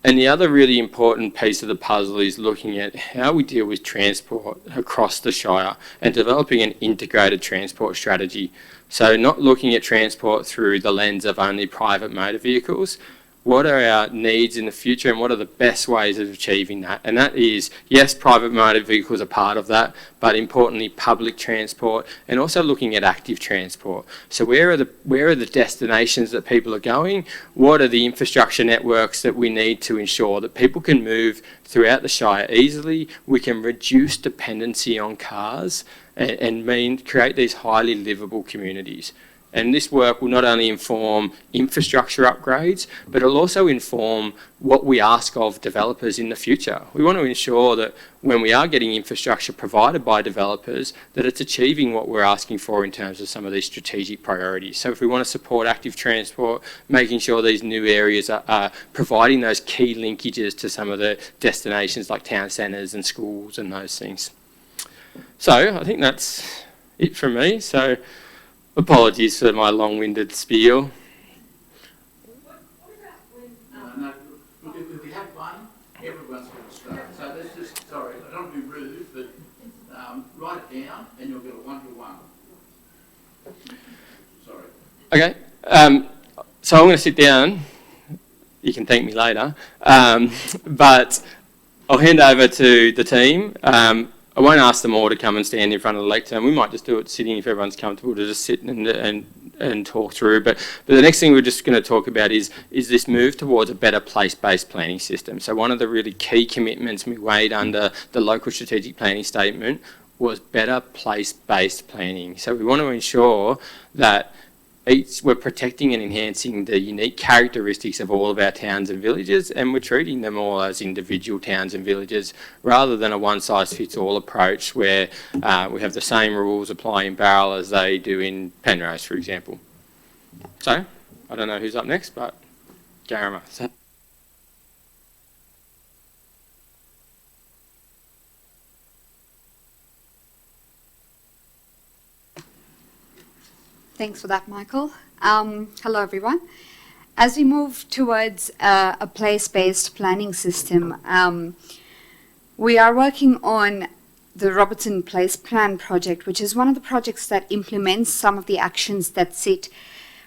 And the other really important piece of the puzzle is looking at how we deal with transport across the Shire and developing an integrated transport strategy. So not looking at transport through the lens of only private motor vehicles. What are our needs in the future, and what are the best ways of achieving that? And that is, yes, private motor vehicles are part of that, but importantly, public transport, and also looking at active transport. So where are the destinations that people are going? What are the infrastructure networks that we need to ensure that people can move throughout the Shire easily? We can reduce dependency on cars and create these highly livable communities. And this work will not only inform infrastructure upgrades, but it'll also inform what we ask of developers in the future. We want to ensure that when we are getting infrastructure provided by developers, that it's achieving what we're asking for in terms of some of these strategic priorities. So if we want to support active transport, making sure these new areas are providing those key linkages to some of the destinations like town centres and schools and those things. So I think that's it from me. So apologies for my long-winded spiel. No, look, if we have one, everyone's going to start. So let's just, sorry, I don't want to be rude, but write it down and you'll get a 1-to-1. Sorry. Okay, so I'm going to sit down. You can thank me later. But I'll hand over to the team. I won't ask them all to come and stand in front of the lectern. We might just do it sitting if everyone's comfortable to just sit and talk through. But the next thing we're just going to talk about is this move towards a better place-based planning system. So one of the really key commitments we made under the local strategic planning statement was better place-based planning. So we want to ensure that we're protecting and enhancing the unique characteristics of all of our towns and villages, and we're treating them all as individual towns and villages rather than a one-size-fits-all approach where we have the same rules apply in Barrel as they do in Penrose, for example. So, I don't know who's up next, but Garama. Thanks for that, Michael. Hello, everyone. As we move towards a place-based planning system, we are working on the Robertson Place Plan project, which is one of the projects that implements some of the actions that sit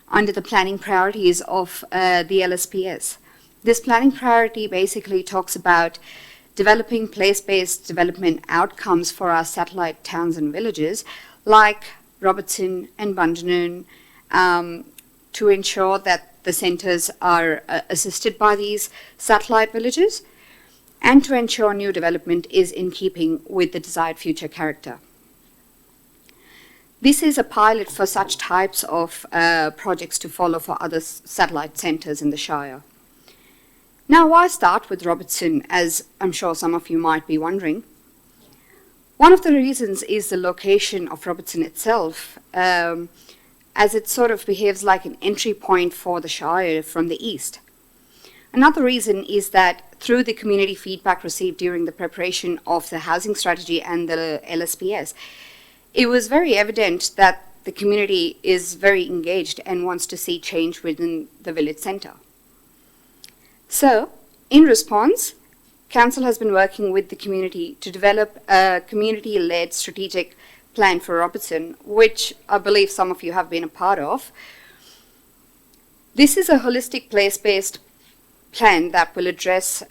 under the planning priorities of the LSPS. This planning priority basically talks about developing place-based development outcomes for our satellite towns and villages, like Robertson and Bundanoon, to ensure that the centres are assisted by these satellite villages and to ensure new development is in keeping with the desired future character. This is a pilot for such types of projects to follow for other satellite centres in the Shire. Now, why start with Robertson, as I'm sure some of you might be wondering? One of the reasons is the location of Robertson itself, as it sort of behaves like an entry point for the Shire from the east. Another reason is that through the community feedback received during the preparation of the housing strategy and the LSPS, it was very evident that the community is very engaged and wants to see change within the village centre. So, in response, Council has been working with the community to develop a community-led strategic plan for Robertson, which I believe some of you have been a part of. This is a holistic place-based plan that will address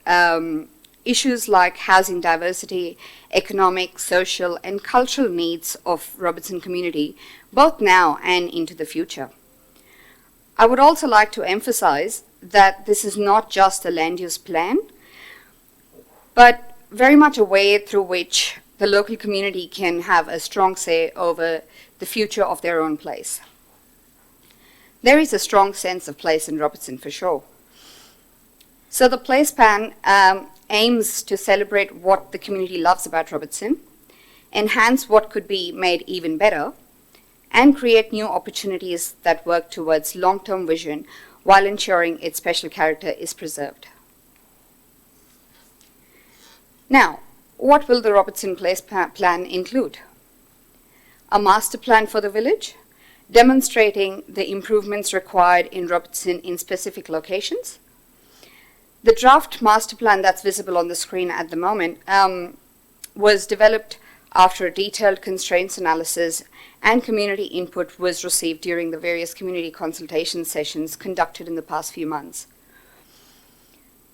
issues like housing diversity, economic, social, and cultural needs of Robertson community, both now and into the future. I would also like to emphasize that this is not just a land use plan, but very much a way through which the local community can have a strong say over the future of their own place. There is a strong sense of place in Robertson for sure. So the place plan aims to celebrate what the community loves about Robertson, enhance what could be made even better, and create new opportunities that work towards long-term vision while ensuring its special character is preserved. Now, what will the Robertson Place plan include? A master plan for the village, demonstrating the improvements required in Robertson in specific locations. The draft master plan that's visible on the screen at the moment was developed after a detailed constraints analysis and community input was received during the various community consultation sessions conducted in the past few months.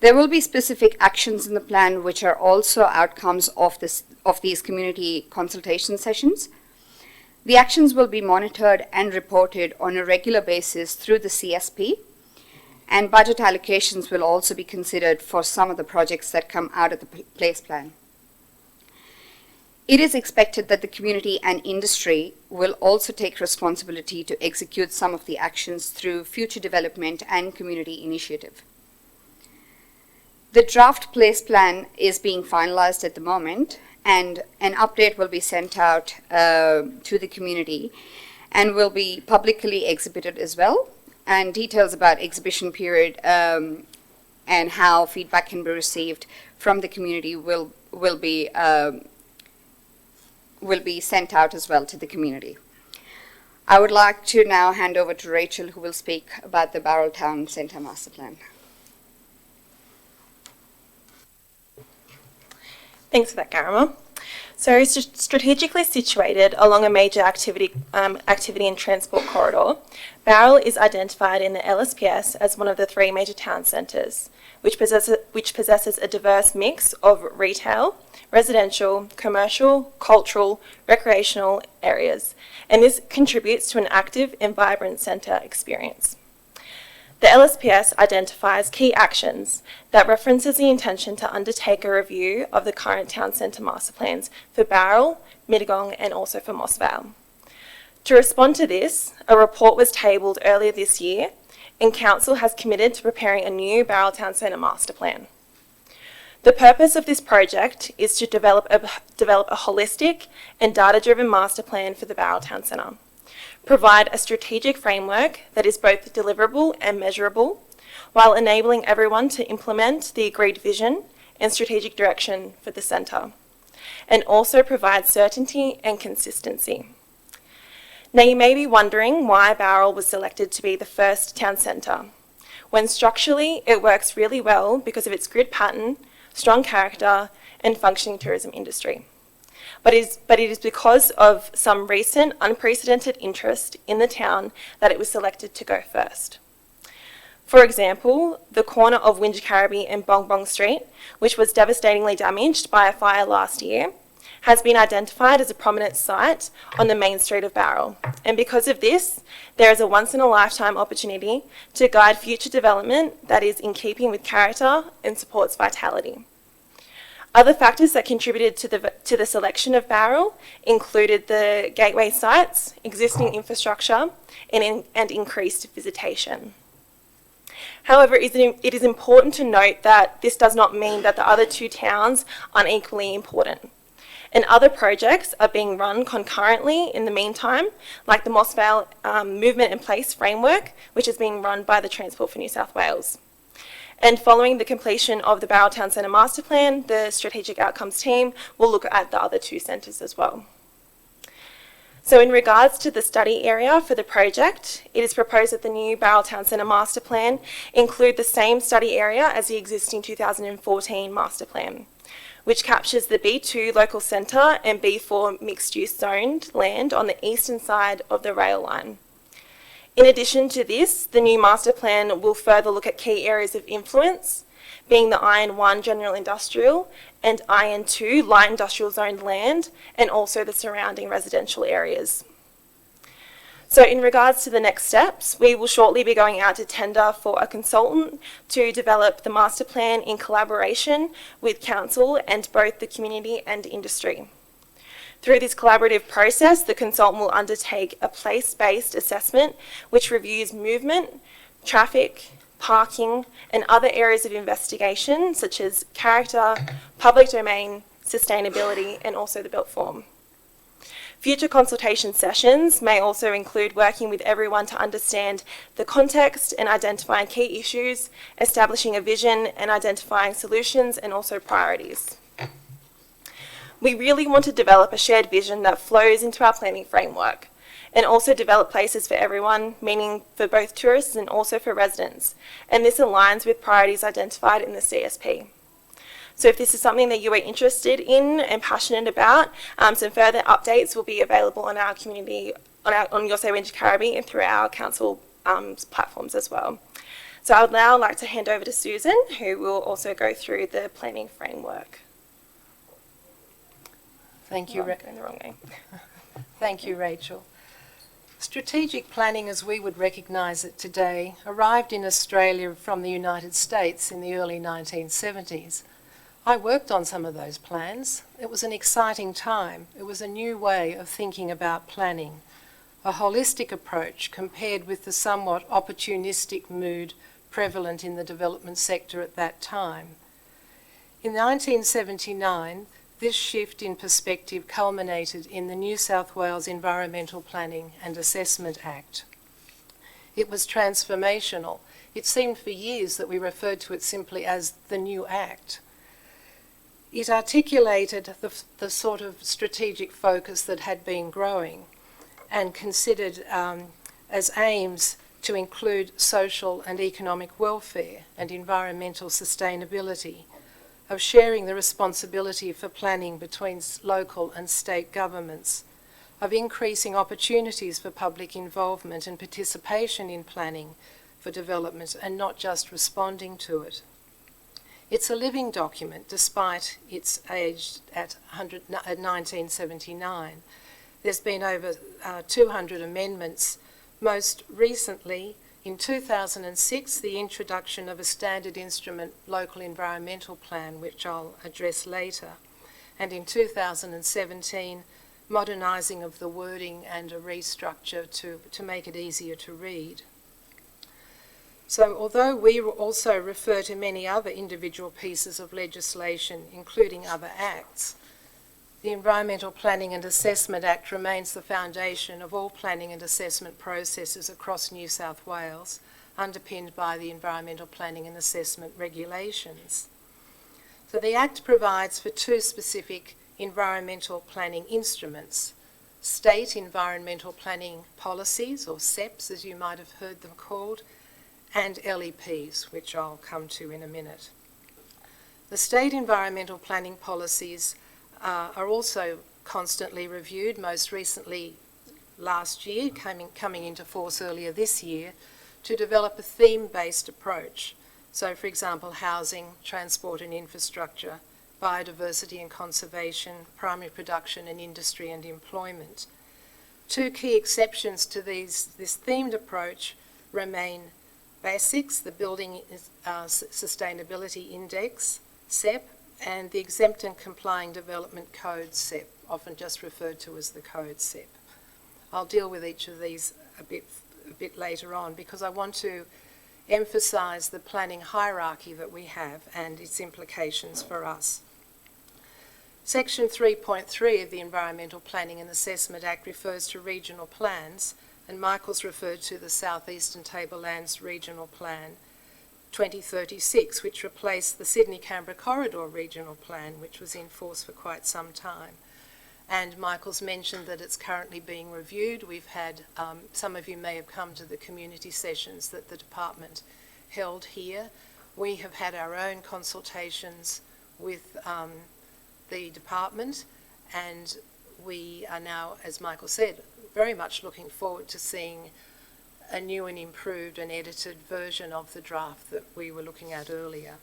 There will be specific actions in the plan which are also outcomes of these community consultation sessions. The actions will be monitored and reported on a regular basis through the CSP, and budget allocations will also be considered for some of the projects that come out of the place plan. It is expected that the community and industry will also take responsibility to execute some of the actions through future development and community initiative. The draft place plan is being finalized at the moment, and an update will be sent out to the community and will be publicly exhibited as well. And details about exhibition period and how feedback can be received from the community will be sent out as well to the community. I would like to now hand over to Rachel, who will speak about the Bowral Town Centre Master Plan. Thanks for that, Garima. So strategically situated along a major activity and transport corridor, Bowral is identified in the LSPS as one of the 3 major town centres, which possesses a diverse mix of retail, residential, commercial, cultural, recreational areas, and this contributes to an active and vibrant centre experience. The LSPS identifies key actions that references the intention to undertake a review of the current town centre master plans for Bowral, Mittagong and also for Moss Vale. To respond to this, a report was tabled earlier this year and Council has committed to preparing a new Bowral Town Centre master plan. The purpose of this project is to develop a holistic and data-driven master plan for the Bowral Town Centre, provide a strategic framework that is both deliverable and measurable, while enabling everyone to implement the agreed vision and strategic direction for the centre, and also provide certainty and consistency. Now you may be wondering why Bowral was selected to be the first town centre, when structurally it works really well because of its grid pattern, strong character and functioning tourism industry. But it is because of some recent unprecedented interest in the town that it was selected to go first. For example, the corner of Wingecarribee and Bong Bong Street, which was devastatingly damaged by a fire last year, has been identified as a prominent site on the main street of Bowral. And because of this, there is a once-in-a-lifetime opportunity to guide future development that is in keeping with character and supports vitality. Other factors that contributed to the selection of Bowral included the gateway sites, existing infrastructure, and increased visitation. However, it is important to note that this does not mean that the other 2 towns aren't equally important. And other projects are being run concurrently in the meantime, like the Moss Vale Movement and Place Framework, which is being run by the Transport for New South Wales. And following the completion of the Bowral Town Centre Master Plan, the Strategic Outcomes team will look at the other 2 centres as well. So in regards to the study area for the project, it is proposed that the new Bowral Town Centre Master Plan include the same study area as the existing 2014 Master Plan, which captures the B2 local centre and B4 mixed-use zoned land on the eastern side of the rail line. In addition to this, the new master plan will further look at key areas of influence, being the Iron 1 general industrial and Iron 2 light industrial zoned land, and also the surrounding residential areas. So in regards to the next steps, we will shortly be going out to tender for a consultant to develop the master plan in collaboration with council and both the community and industry. Through this collaborative process, the consultant will undertake a place-based assessment which reviews movement, traffic, parking, and other areas of investigation such as character, public domain, sustainability, and also the built form. Future consultation sessions may also include working with everyone to understand the context and identifying key issues, establishing a vision and identifying solutions and also priorities. We really want to develop a shared vision that flows into our planning framework and also develop places for everyone, meaning for both tourists and also for residents. And this aligns with priorities identified in the CSP. So if this is something that you are interested in and passionate about, some further updates will be available on our community, on Your Say Wingecarribee and through our council platforms as well. So I would now like to hand over to Susan, who will also go through the planning framework. Thank you, Going the wrong way. Thank you, Rachel. Strategic planning, as we would recognise it today, arrived in Australia from the United States in the early 1970s. I worked on some of those plans. It was an exciting time. It was a new way of thinking about planning, a holistic approach compared with the somewhat opportunistic mood prevalent in the development sector at that time. In 1979, this shift in perspective culminated in the New South Wales Environmental Planning and Assessment Act. It was transformational. It seemed for years that we referred to it simply as the New Act. It articulated the sort of strategic focus that had been growing and considered as aims to include social and economic welfare and environmental sustainability, of sharing the responsibility for planning between local and state governments, of increasing opportunities for public involvement and participation in planning for development and not just responding to it. It's a living document despite its age at 1979. There's been over 200 amendments. Most recently, in 2006, the introduction of a standard instrument local environmental plan, which I'll address later. And in 2017, modernising of the wording and a restructure to make it easier to read. So although we also refer to many other individual pieces of legislation, including other acts, the Environmental Planning and Assessment Act remains the foundation of all planning and assessment processes across New South Wales, underpinned by the Environmental Planning and Assessment regulations. So the Act provides for two specific environmental planning instruments: state environmental planning policies, or SEPs as you might have heard them called, and LEPs, which I'll come to in a minute. The state environmental planning policies are also constantly reviewed, most recently last year, coming into force earlier this year, to develop a theme-based approach. So, for example, housing, transport and infrastructure, biodiversity and conservation, primary production and industry and employment. Two key exceptions to this themed approach remain BASICS, the Building Sustainability Index, SEP, and the Exempt and Complying Development Code, SEP, often just referred to as the Code SEP. I'll deal with each of these a bit later on because I want to emphasise the planning hierarchy that we have and its implications for us. Section 3.3 of the Environmental Planning and Assessment Act refers to regional plans, and Michael's referred to the South Eastern Tablelands Regional Plan 2036, which replaced the Sydney-Canberra Corridor Regional Plan, which was in force for quite some time. And Michael's mentioned that it's currently being reviewed. We've had, some of you may have come to the community sessions that the department held here. We have had our own consultations with the department, and we are now, as Michael said, very much looking forward to seeing a new and improved and edited version of the draft that we were looking at earlier.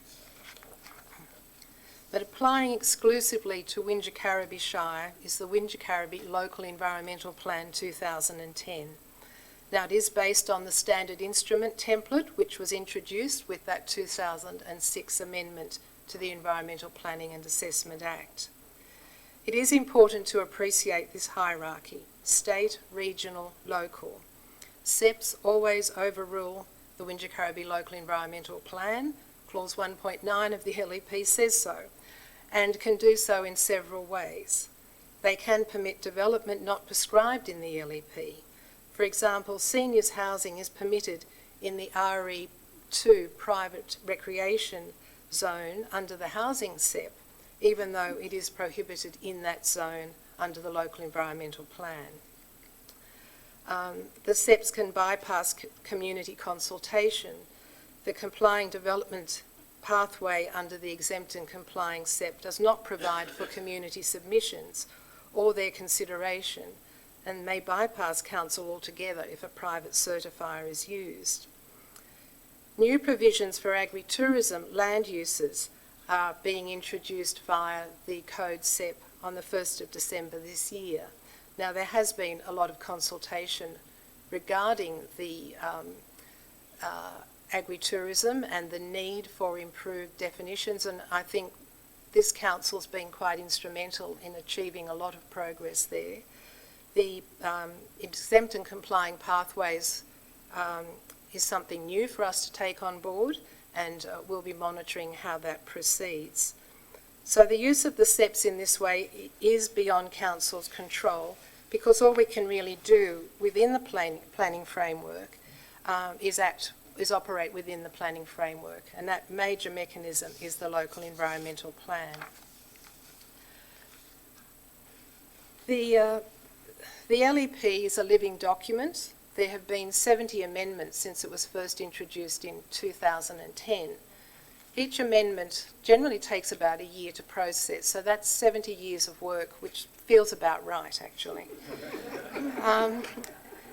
But applying exclusively to Wingecarribee Shire is the Wingecarribee Local Environmental Plan 2010. Now, it is based on the standard instrument template, which was introduced with that 2006 amendment to the Environmental Planning and Assessment Act. It is important to appreciate this hierarchy: state, regional, local. SEPs always overrule the Wingecarribee Local Environmental Plan. Clause 1.9 of the LEP says so, and can do so in several ways. They can permit development not prescribed in the LEP. For example, seniors housing is permitted in the RE2 private recreation zone under the housing SEP, even though it is prohibited in that zone under the Local Environmental Plan. The SEPs can bypass community consultation. The complying development pathway under the exempt and complying SEP does not provide for community submissions or their consideration, and may bypass council altogether if a private certifier is used. New provisions for agritourism land uses are being introduced via the Code SEP on the 1st of December this year. Now, there has been a lot of consultation regarding the agritourism and the need for improved definitions, and I think this council's been quite instrumental in achieving a lot of progress there. The exempt and complying pathways is something new for us to take on board, and we'll be monitoring how that proceeds. So the use of the SEPs in this way is beyond council's control, because all we can really do within the planning framework is operate within the planning framework, and that major mechanism is the local environmental plan. The LEP is a living document. There have been 70 amendments since it was first introduced in 2010. Each amendment generally takes about a year to process, so that's 70 years of work, which feels about right, actually.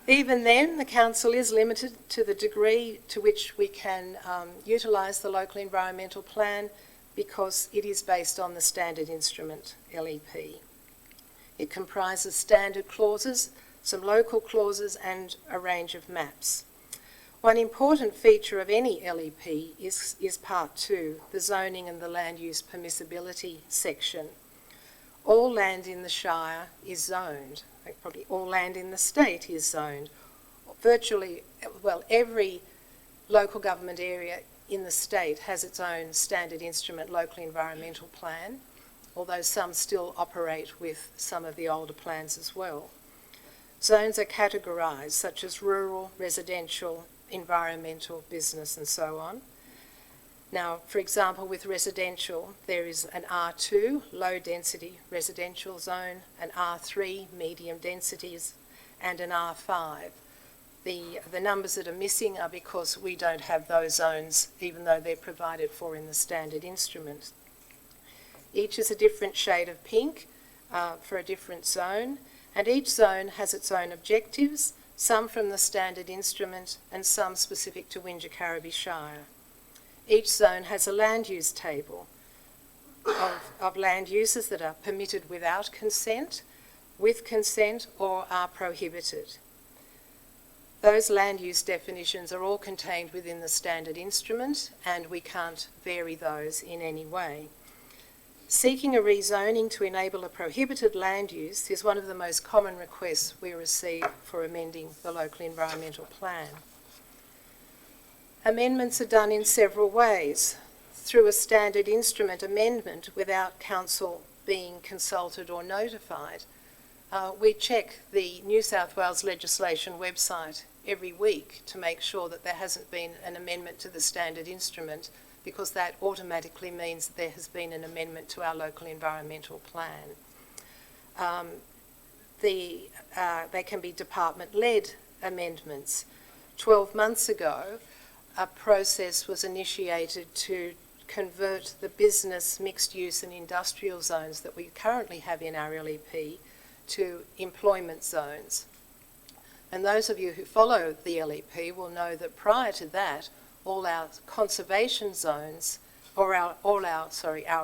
Even then, the council is limited to the degree to which we can utilise the local environmental plan, because it is based on the standard instrument, LEP. It comprises standard clauses, some local clauses, and a range of maps. One important feature of any LEP is Part 2, the zoning and the land use permissibility section. All land in the Shire is zoned. Probably all land in the state is zoned. Virtually, well, every local government area in the state has its own standard instrument local environmental plan, although some still operate with some of the older plans as well. Zones are categorised, such as rural, residential, environmental, business, and so on. Now, for example, with residential, there is an R2, low density residential zone, an R3, medium densities, and an R5. The numbers that are missing are because we don't have those zones, even though they're provided for in the standard instrument. Each is a different shade of pink for a different zone, and each zone has its own objectives, some from the standard instrument and some specific to Wingecarribee Shire. Each zone has a land use table of land uses that are permitted without consent, with consent, or are prohibited. Those land use definitions are all contained within the standard instrument, and we can't vary those in any way. Seeking a rezoning to enable a prohibited land use is one of the most common requests we receive for amending the local environmental plan. Amendments are done in several ways. Through a standard instrument amendment without council being consulted or notified. We check the New South Wales legislation website every week to make sure that there hasn't been an amendment to the standard instrument, because that automatically means that there has been an amendment to our local environmental plan. They can be department-led amendments. 12 months ago, a process was initiated to convert the business, mixed-use and industrial zones that we currently have in our LEP to employment zones. And those of you who follow the LEP will know that prior to that, all our conservation zones, or our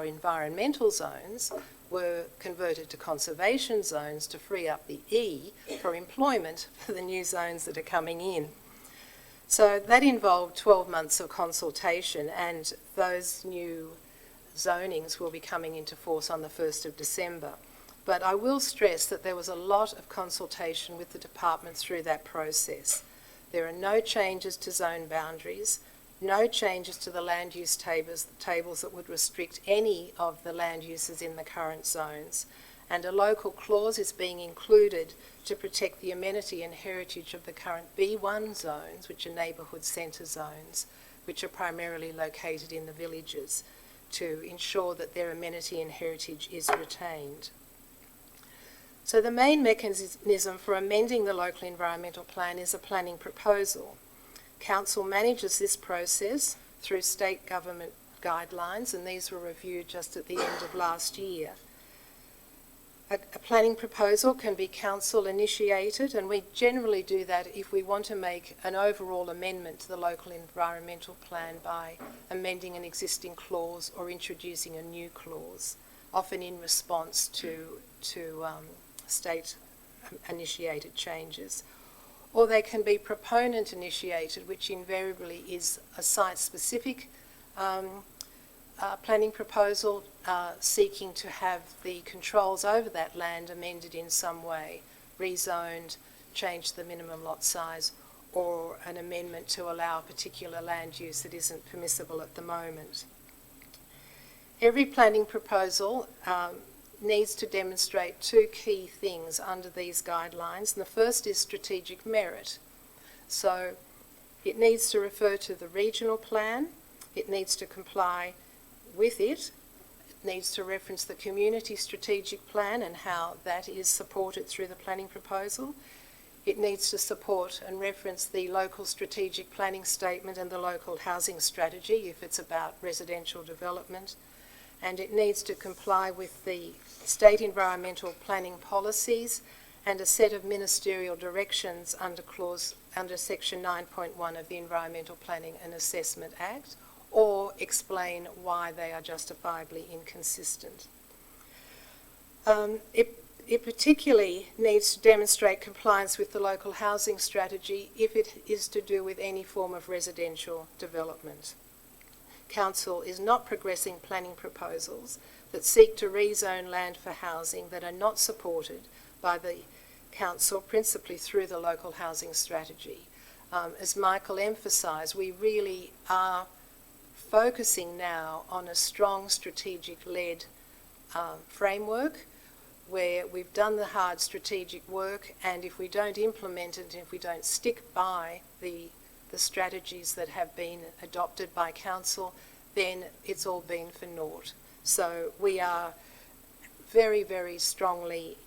environmental zones, were converted to conservation zones to free up the E for employment for the new zones that are coming in. So that involved 12 months of consultation, and those new zonings will be coming into force on the 1st of December. But I will stress that there was a lot of consultation with the department through that process. There are no changes to zone boundaries, no changes to the land use tables that would restrict any of the land uses in the current zones, and a local clause is being included to protect the amenity and heritage of the current B1 zones, which are neighbourhood centre zones, which are primarily located in the villages, to ensure that their amenity and heritage is retained. So the main mechanism for amending the local environmental plan is a planning proposal. Council manages this process through state government guidelines, and these were reviewed just at the end of last year. A planning proposal can be council initiated, and we generally do that if we want to make an overall amendment to the local environmental plan by amending an existing clause or introducing a new clause, often in response to state initiated changes. Or they can be proponent initiated, which invariably is a site specific planning proposal seeking to have the controls over that land amended in some way, rezoned, change the minimum lot size, or an amendment to allow a particular land use that isn't permissible at the moment. Every planning proposal needs to demonstrate two key things under these guidelines. And the first is strategic merit. So it needs to refer to the regional plan, it needs to comply with it needs to reference the community strategic plan and how that is supported through the planning proposal. It needs to support and reference the local strategic planning statement and the local housing strategy if it's about residential development. And it needs to comply with the state environmental planning policies and a set of ministerial directions under section 9.1 of the Environmental Planning and Assessment Act, or explain why they are justifiably inconsistent. It particularly needs to demonstrate compliance with the local housing strategy if it is to do with any form of residential development. Council is not progressing planning proposals that seek to rezone land for housing that are not supported by the Council, principally through the local housing strategy. As Michael emphasised, we really are focusing now on a strong strategic-led framework where we've done the hard strategic work, and if we don't implement it, if we don't stick by the strategies that have been adopted by Council, then it's all been for naught. So we are very, very strongly,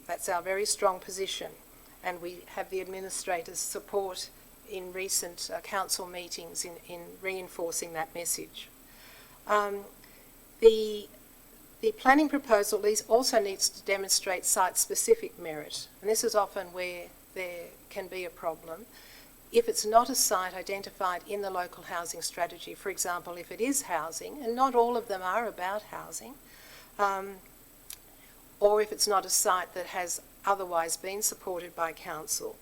that's our very strong position, and we have the administrators' support in recent Council meetings in reinforcing that message. The planning proposal also needs to demonstrate site-specific merit, and this is often where there can be a problem. If it's not a site identified in the local housing strategy, for example, if it is housing, and not all of them are about housing, or if it's not a site that has otherwise been supported by Council,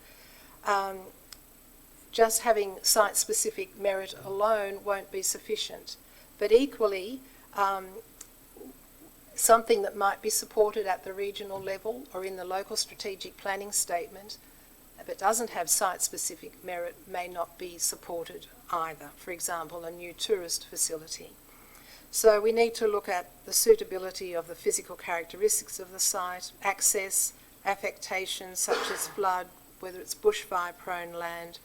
just having site-specific merit alone won't be sufficient. But equally, something that might be supported at the regional level or in the local strategic planning statement, but doesn't have site-specific merit, may not be supported either. For example, a new tourist facility. So we need to look at the suitability of the physical characteristics of the site, access, affectations such as flood, whether it's bushfire-prone land,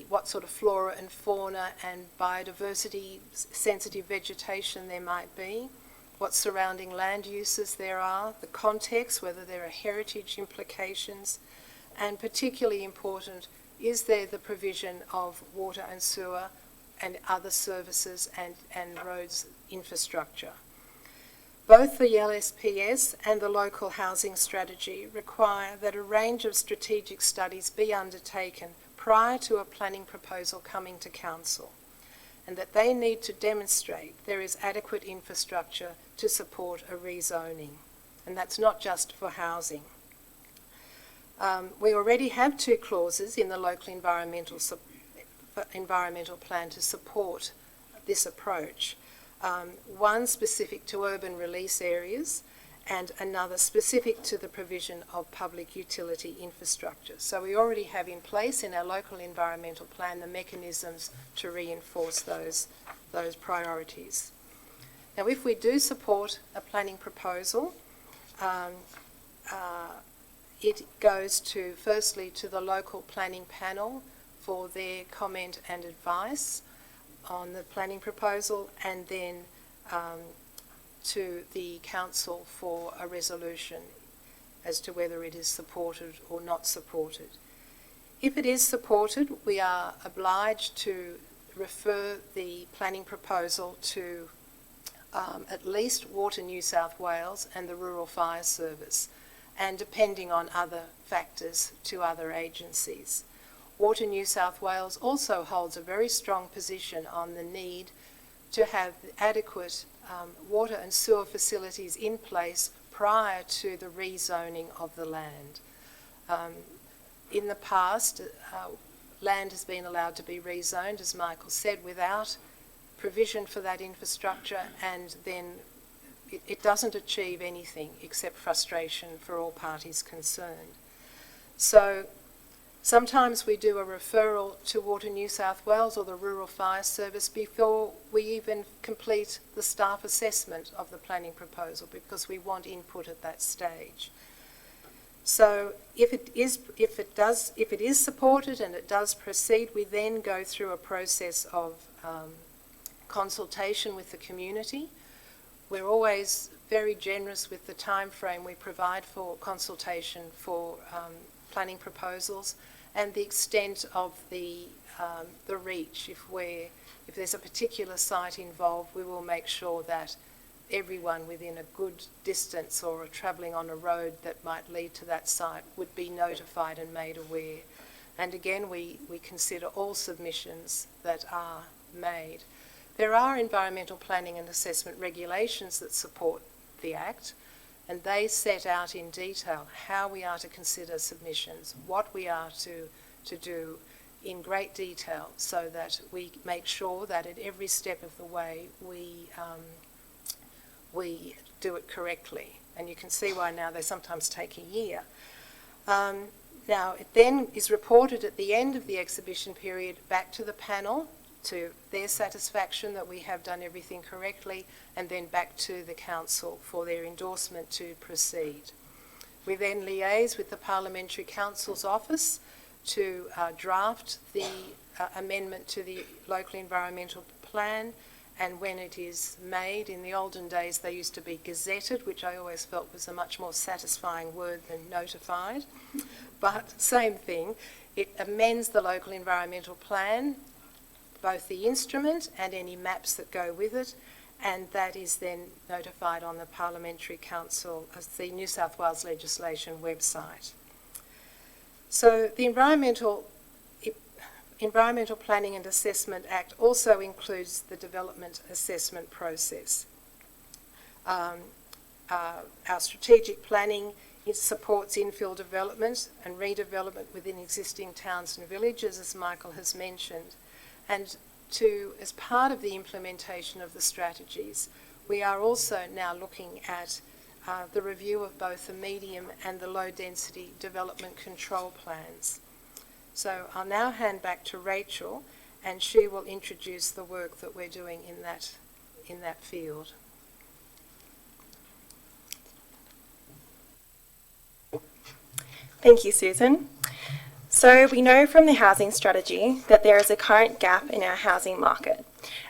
what sort of flora and fauna and biodiversity sensitive vegetation there might be, what surrounding land uses there are, the context, whether there are heritage implications, and particularly important, is there the provision of water and sewer and other services and roads infrastructure. Both the LSPS and the local housing strategy require that a range of strategic studies be undertaken prior to a planning proposal coming to Council, and that they need to demonstrate there is adequate infrastructure to support a rezoning, and that's not just for housing. We already have two clauses in the local environmental plan to support this approach. One specific to urban release areas and another specific to the provision of public utility infrastructure. So we already have in place in our local environmental plan the mechanisms to reinforce those priorities. Now, if we do support a planning proposal, it goes to, firstly, to the local planning panel for their comment and advice on the planning proposal, and then to the Council for a resolution as to whether it is supported or not supported. If it is supported, we are obliged to refer the planning proposal to at least Water New South Wales and the Rural Fire Service, and depending on other factors, to other agencies. Water New South Wales also holds a very strong position on the need to have adequate water and sewer facilities in place prior to the rezoning of the land. In the past, land has been allowed to be rezoned, as Michael said, without provision for that infrastructure, and then it doesn't achieve anything except frustration for all parties concerned. So sometimes we do a referral to Water New South Wales or the Rural Fire Service before we even complete the staff assessment of the planning proposal, because we want input at that stage. So if it is supported and it does proceed, we then go through a process of consultation with the community. We're always very generous with the time frame we provide for consultation for planning proposals, and the extent of the reach. If there's a particular site involved, we will make sure that everyone within a good distance or travelling on a road that might lead to that site would be notified and made aware. And again, we consider all submissions that are made. There are environmental planning and assessment regulations that support the Act, and they set out in detail how we are to consider submissions, what we are to do in great detail, so that we make sure that at every step of the way we do it correctly. And you can see why now they sometimes take a year. Now, it then is reported at the end of the exhibition period back to the panel to their satisfaction that we have done everything correctly, and then back to the council for their endorsement to proceed. We then liaise with the Parliamentary Council's office to draft the amendment to the local environmental plan, and when it is made, in the olden days they used to be gazetted, which I always felt was a much more satisfying word than notified, but same thing. It amends the local environmental plan, both the instrument and any maps that go with it, and that is then notified on the Parliamentary Council as the New South Wales Legislation website. So the Environmental Planning and Assessment Act also includes the development assessment process. Our strategic planning, it supports infill development and redevelopment within existing towns and villages, as Michael has mentioned. And as part of the implementation of the strategies, we are also now looking at the review of both the medium and the low density development control plans. So I'll now hand back to Rachel, and she will introduce the work that we're doing in that field. Thank you, Susan. So we know from the housing strategy that there is a current gap in our housing market,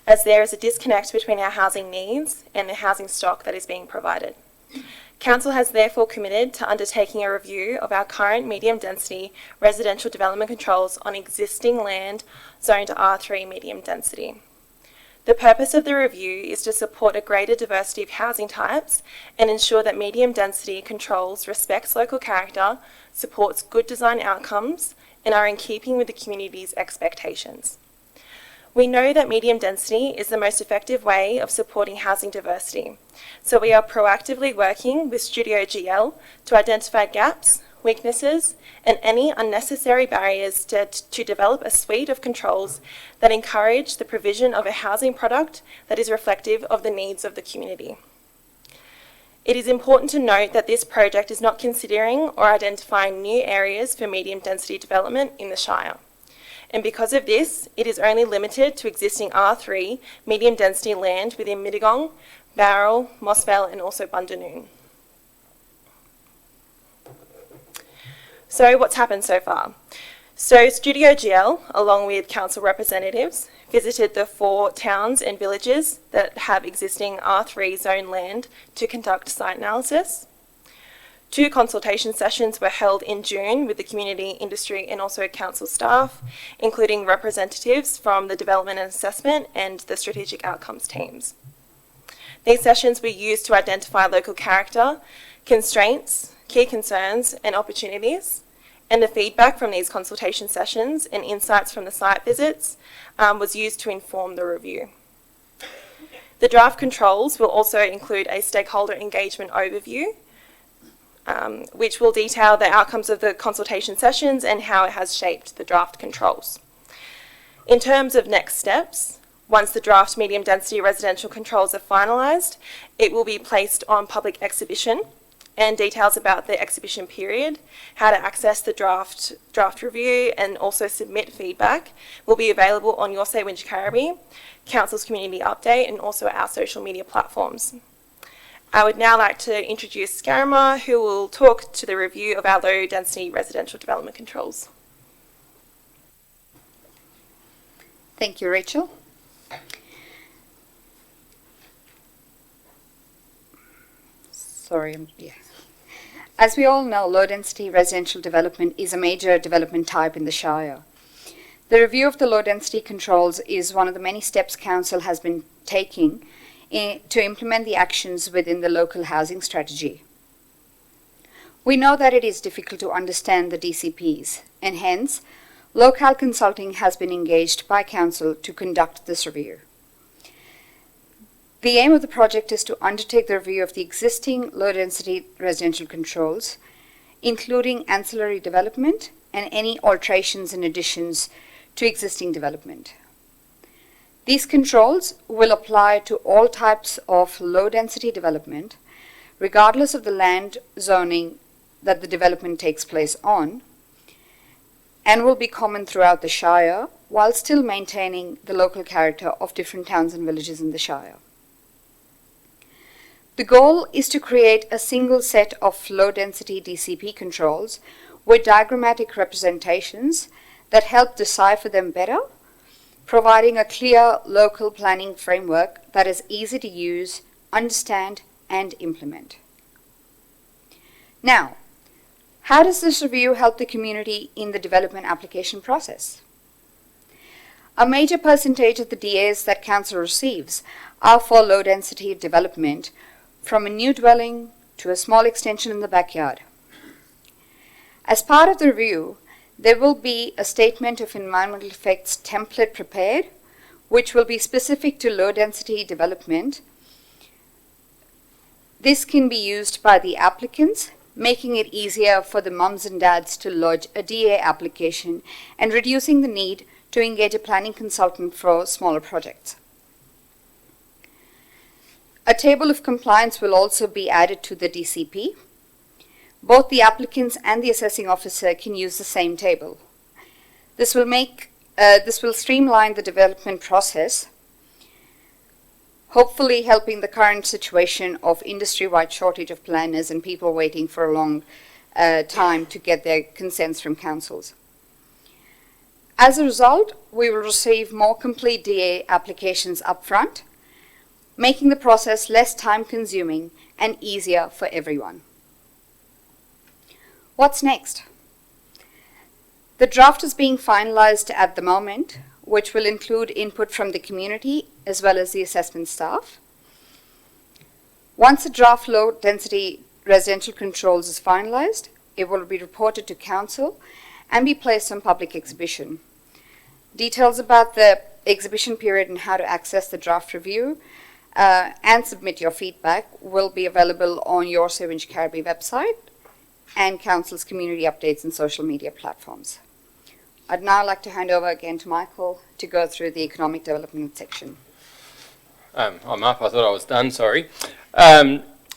as there is a disconnect between our housing needs and the housing stock that is being provided. Council has therefore committed to undertaking a review of our current medium density residential development controls on existing land zoned to R3 medium density. The purpose of the review is to support a greater diversity of housing types and ensure that medium density controls respects local character, supports good design outcomes, and are in keeping with the community's expectations. We know that medium density is the most effective way of supporting housing diversity, so we are proactively working with Studio GL to identify gaps, weaknesses, and any unnecessary barriers to develop a suite of controls that encourage the provision of a housing product that is reflective of the needs of the community. It is important to note that this project is not considering or identifying new areas for medium density development in the Shire. And because of this, it is only limited to existing R3 medium density land within Mittagong, Bowral, Moss Vale, and also Bundanoon. So what's happened so far? So Studio GL, along with council representatives, visited the 4 towns and villages that have existing R3 zone land to conduct site analysis. 2 consultation sessions were held in June with the community, industry, and also council staff, including representatives from the Development and Assessment and the Strategic Outcomes teams. These sessions were used to identify local character, constraints, key concerns, and opportunities, and the feedback from these consultation sessions and insights from the site visits was used to inform the review. The draft controls will also include a stakeholder engagement overview, which will detail the outcomes of the consultation sessions and how it has shaped the draft controls. In terms of next steps, once the draft medium density residential controls are finalised, it will be placed on public exhibition, and details about the exhibition period, how to access the draft review and also submit feedback will be available on Your Say Wingecarribee, Council's community update, and also our social media platforms. I would now like to introduce Scaramar, who will talk to the review of our low density residential development controls. Thank you, Rachel. As we all know, low-density residential development is a major development type in the Shire. The review of the low-density controls is one of the many steps Council has been taking to implement the actions within the local housing strategy. We know that it is difficult to understand the DCPs, and hence, Local Consulting has been engaged by Council to conduct this review. The aim of the project is to undertake the review of the existing low-density residential controls, including ancillary development and any alterations and additions to existing development. These controls will apply to all types of low-density development, regardless of the land zoning that the development takes place on, and will be common throughout the Shire, while still maintaining the local character of different towns and villages in the Shire. The goal is to create a single set of low-density DCP controls with diagrammatic representations that help decipher them better, providing a clear local planning framework that is easy to use, understand, and implement. Now, how does this review help the community in the development application process? A major percentage of the DAs that Council receives are for low-density development, from a new dwelling to a small extension in the backyard. As part of the review, there will be a statement of environmental effects template prepared, which will be specific to low-density development. This can be used by the applicants, making it easier for the mums and dads to lodge a DA application and reducing the need to engage a planning consultant for smaller projects. A table of compliance will also be added to the DCP. Both the applicants and the assessing officer can use the same table. This will streamline the development process, hopefully helping the current situation of industry-wide shortage of planners and people waiting for a long time to get their consents from councils. As a result, we will receive more complete DA applications upfront, making the process less time-consuming and easier for everyone. What's next? The draft is being finalized at the moment, which will include input from the community as well as the assessment staff. Once the draft low-density residential controls is finalized, it will be reported to Council and be placed on public exhibition. Details about the exhibition period and how to access the draft review and submit your feedback will be available on Your Say Wingecarribee website and Council's community updates and social media platforms. I'd now like to hand over again to Michael to go through the economic development section. I'm up. I thought I was done. Sorry.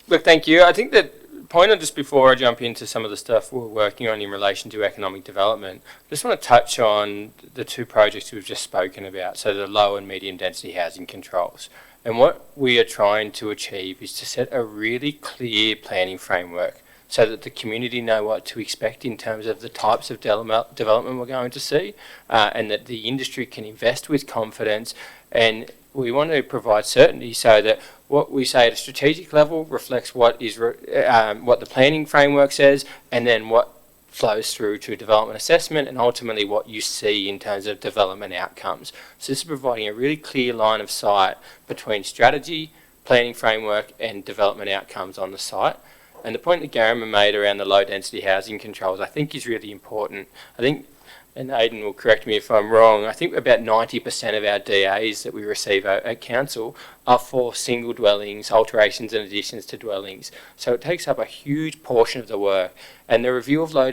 Look, thank you. I think that point on just before I jump into some of the stuff we're working on in relation to economic development, I just want to touch on the two projects we've just spoken about, so the low and medium density housing controls. And what we are trying to achieve is to set a really clear planning framework so that the community know what to expect in terms of the types of development we're going to see, and that the industry can invest with confidence. And we want to provide certainty so that what we say at a strategic level reflects what is what the planning framework says, and then what flows through to development assessment, and ultimately what you see in terms of development outcomes. So this is providing a really clear line of sight between strategy, planning framework, and development outcomes on the site. And the point that Garima made around the low density housing controls, I think, is really important. I think, and Aidan will correct me if I'm wrong, I think about 90% of our DAs that we receive at Council are for single dwellings, alterations and additions to dwellings. So it takes up a huge portion of the work. And the review of low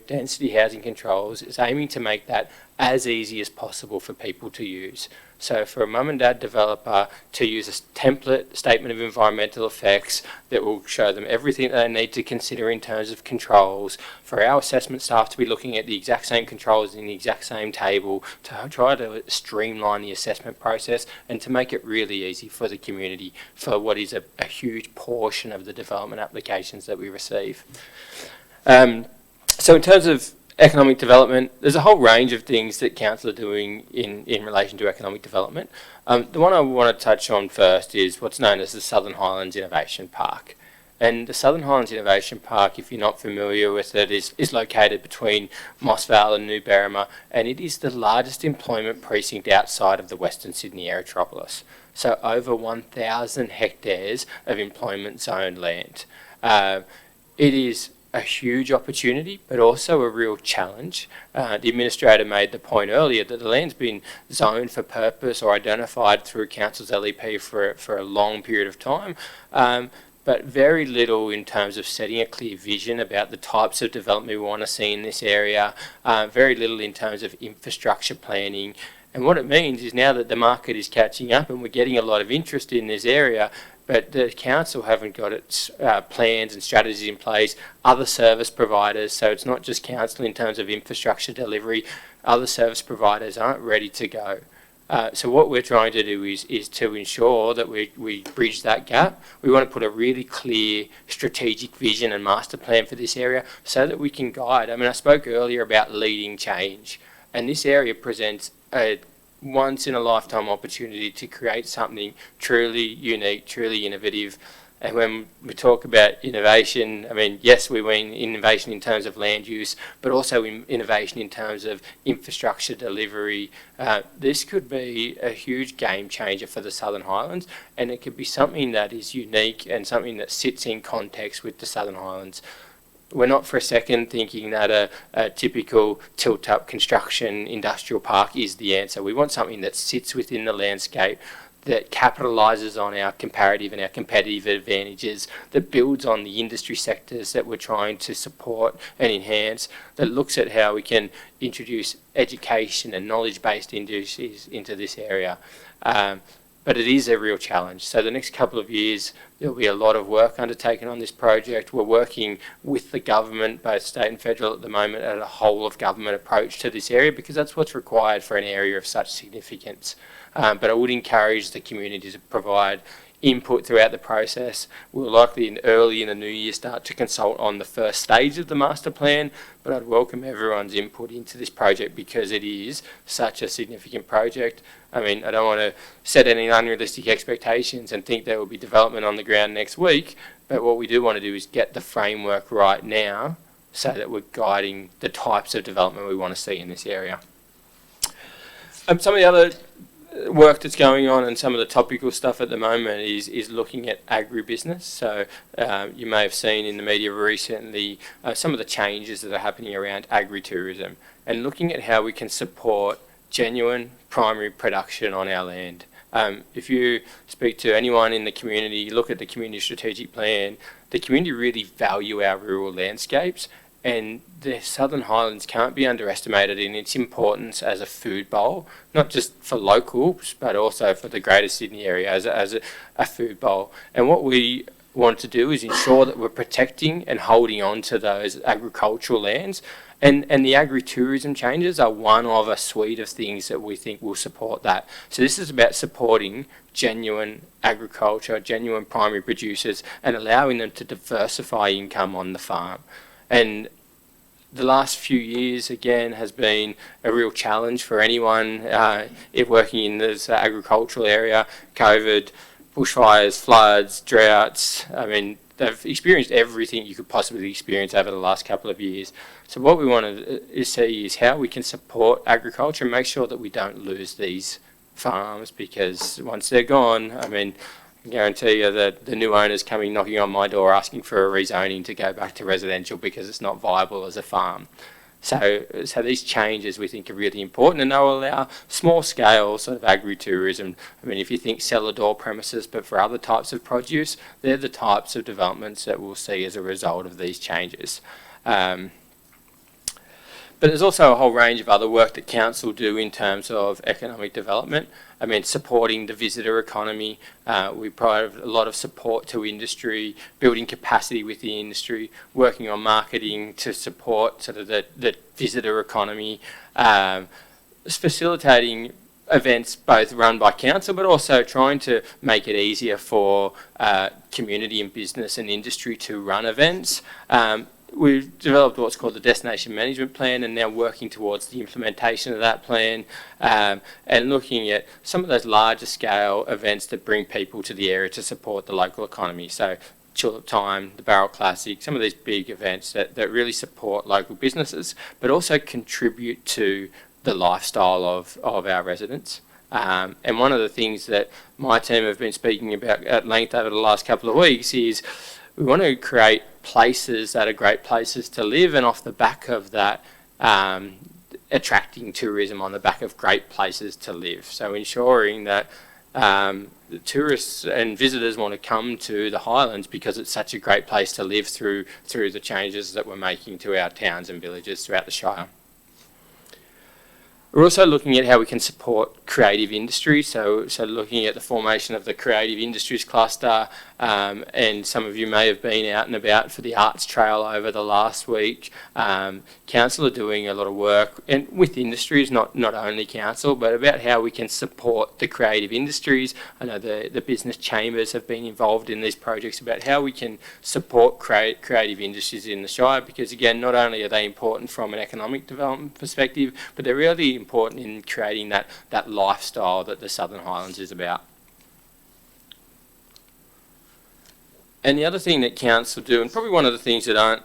density housing controls is aiming to make that as easy as possible for people to use. So for a mum and dad developer to use a template statement of environmental effects that will show them everything they need to consider in terms of controls, for our assessment staff to be looking at the exact same controls in the exact same table, to try to streamline the assessment process and to make it really easy for the community for what is a huge portion of the development applications that we receive. So in terms of economic development, there's a whole range of things that council are doing in relation to economic development. The one I want to touch on first is what's known as the Southern Highlands Innovation Park. And the Southern Highlands Innovation Park, if you're not familiar with it, is located between Moss Vale and New Berrima, and it is the largest employment precinct outside of the Western Sydney Aerotropolis. So over 1,000 hectares of employment zoned land. It is a huge opportunity, but also a real challenge. The administrator made the point earlier that the land's been zoned for purpose or identified through council's LEP for a long period of time, but very little in terms of setting a clear vision about the types of development we want to see in this area, very little in terms of infrastructure planning. And what it means is now that the market is catching up and we're getting a lot of interest in this area, but the council haven't got its plans and strategies in place, other service providers, so it's not just council in terms of infrastructure delivery, other service providers aren't ready to go. So what we're trying to do is to ensure that we bridge that gap. We want to put a really clear strategic vision and master plan for this area so that we can guide. I mean, I spoke earlier about leading change, and this area presents a once-in-a-lifetime opportunity to create something truly unique, truly innovative. And when we talk about innovation, I mean, yes, we mean innovation in terms of land use, but also innovation in terms of infrastructure delivery. This could be a huge game changer for the Southern Highlands, and it could be something that is unique and something that sits in context with the Southern Highlands. We're not for a second thinking that a typical tilt-up construction industrial park is the answer. We want something that sits within the landscape, that capitalises on our comparative and our competitive advantages, that builds on the industry sectors that we're trying to support and enhance, that looks at how we can introduce education and knowledge-based industries into this area. But it is a real challenge. So the next couple of years, there'll be a lot of work undertaken on this project. We're working with the government, both state and federal at the moment, at a whole of government approach to this area, because that's what's required for an area of such significance. But I would encourage the community to provide input throughout the process. We'll likely early in the new year start to consult on the first stage of the master plan, but I'd welcome everyone's input into this project because it is such a significant project. I mean, I don't want to set any unrealistic expectations and think there will be development on the ground next week, but what we do want to do is get the framework right now so that we're guiding the types of development we want to see in this area. Some of the other work that's going on and some of the topical stuff at the moment is looking at agribusiness. So you may have seen in the media recently some of the changes that are happening around agritourism and looking at how we can support genuine primary production on our land. If you speak to anyone in the community, look at the community strategic plan, the community really value our rural landscapes, and the Southern Highlands can't be underestimated in its importance as a food bowl, not just for locals, but also for the Greater Sydney area as a food bowl. And what we want to do is ensure that we're protecting and holding on to those agricultural lands. And the agritourism changes are one of a suite of things that we think will support that. So this is about supporting genuine agriculture, genuine primary producers, and allowing them to diversify income on the farm. And the last few years, again, has been a real challenge for anyone working in this agricultural area. COVID, bushfires, floods, droughts. I mean, they've experienced everything you could possibly experience over the last couple of years. So what we want to see is how we can support agriculture and make sure that we don't lose these farms, because once they're gone, I mean, I can guarantee you that the new owner's coming knocking on my door asking for a rezoning to go back to residential because it's not viable as a farm. So these changes we think are really important, and they'll allow small-scale sort of agri-tourism. I mean, if you think cellar-door premises, but for other types of produce, they're the types of developments that we'll see as a result of these changes. But there's also a whole range of other work that council do in terms of economic development. I mean, supporting the visitor economy. We provide a lot of support to industry, building capacity with the industry, working on marketing to support sort of the visitor economy, facilitating events both run by council, but also trying to make it easier for community and business and industry to run events. We've developed what's called the Destination Management Plan, and now working towards the implementation of that plan, and looking at some of those larger scale events that bring people to the area to support the local economy. So Tulip Time, the Barrel Classic, some of these big events that really support local businesses, but also contribute to the lifestyle of our residents. And one of the things that my team have been speaking about at length over the last couple of weeks is we want to create places that are great places to live, and off the back of that, attracting tourism on the back of great places to live. So ensuring that the tourists and visitors want to come to the Highlands because it's such a great place to live through the changes that we're making to our towns and villages throughout the Shire. We're also looking at how we can support creative industry, so looking at the formation of the Creative Industries Cluster, and some of you may have been out and about for the Arts Trail over the last week. Council are doing a lot of work and with industries, not only council, but about how we can support the creative industries. I know the business chambers have been involved in these projects about how we can support creative industries in the Shire, because again, not only are they important from an economic development perspective, but they're really important in creating that lifestyle that the Southern Highlands is about. And the other thing that council do, and probably one of the things that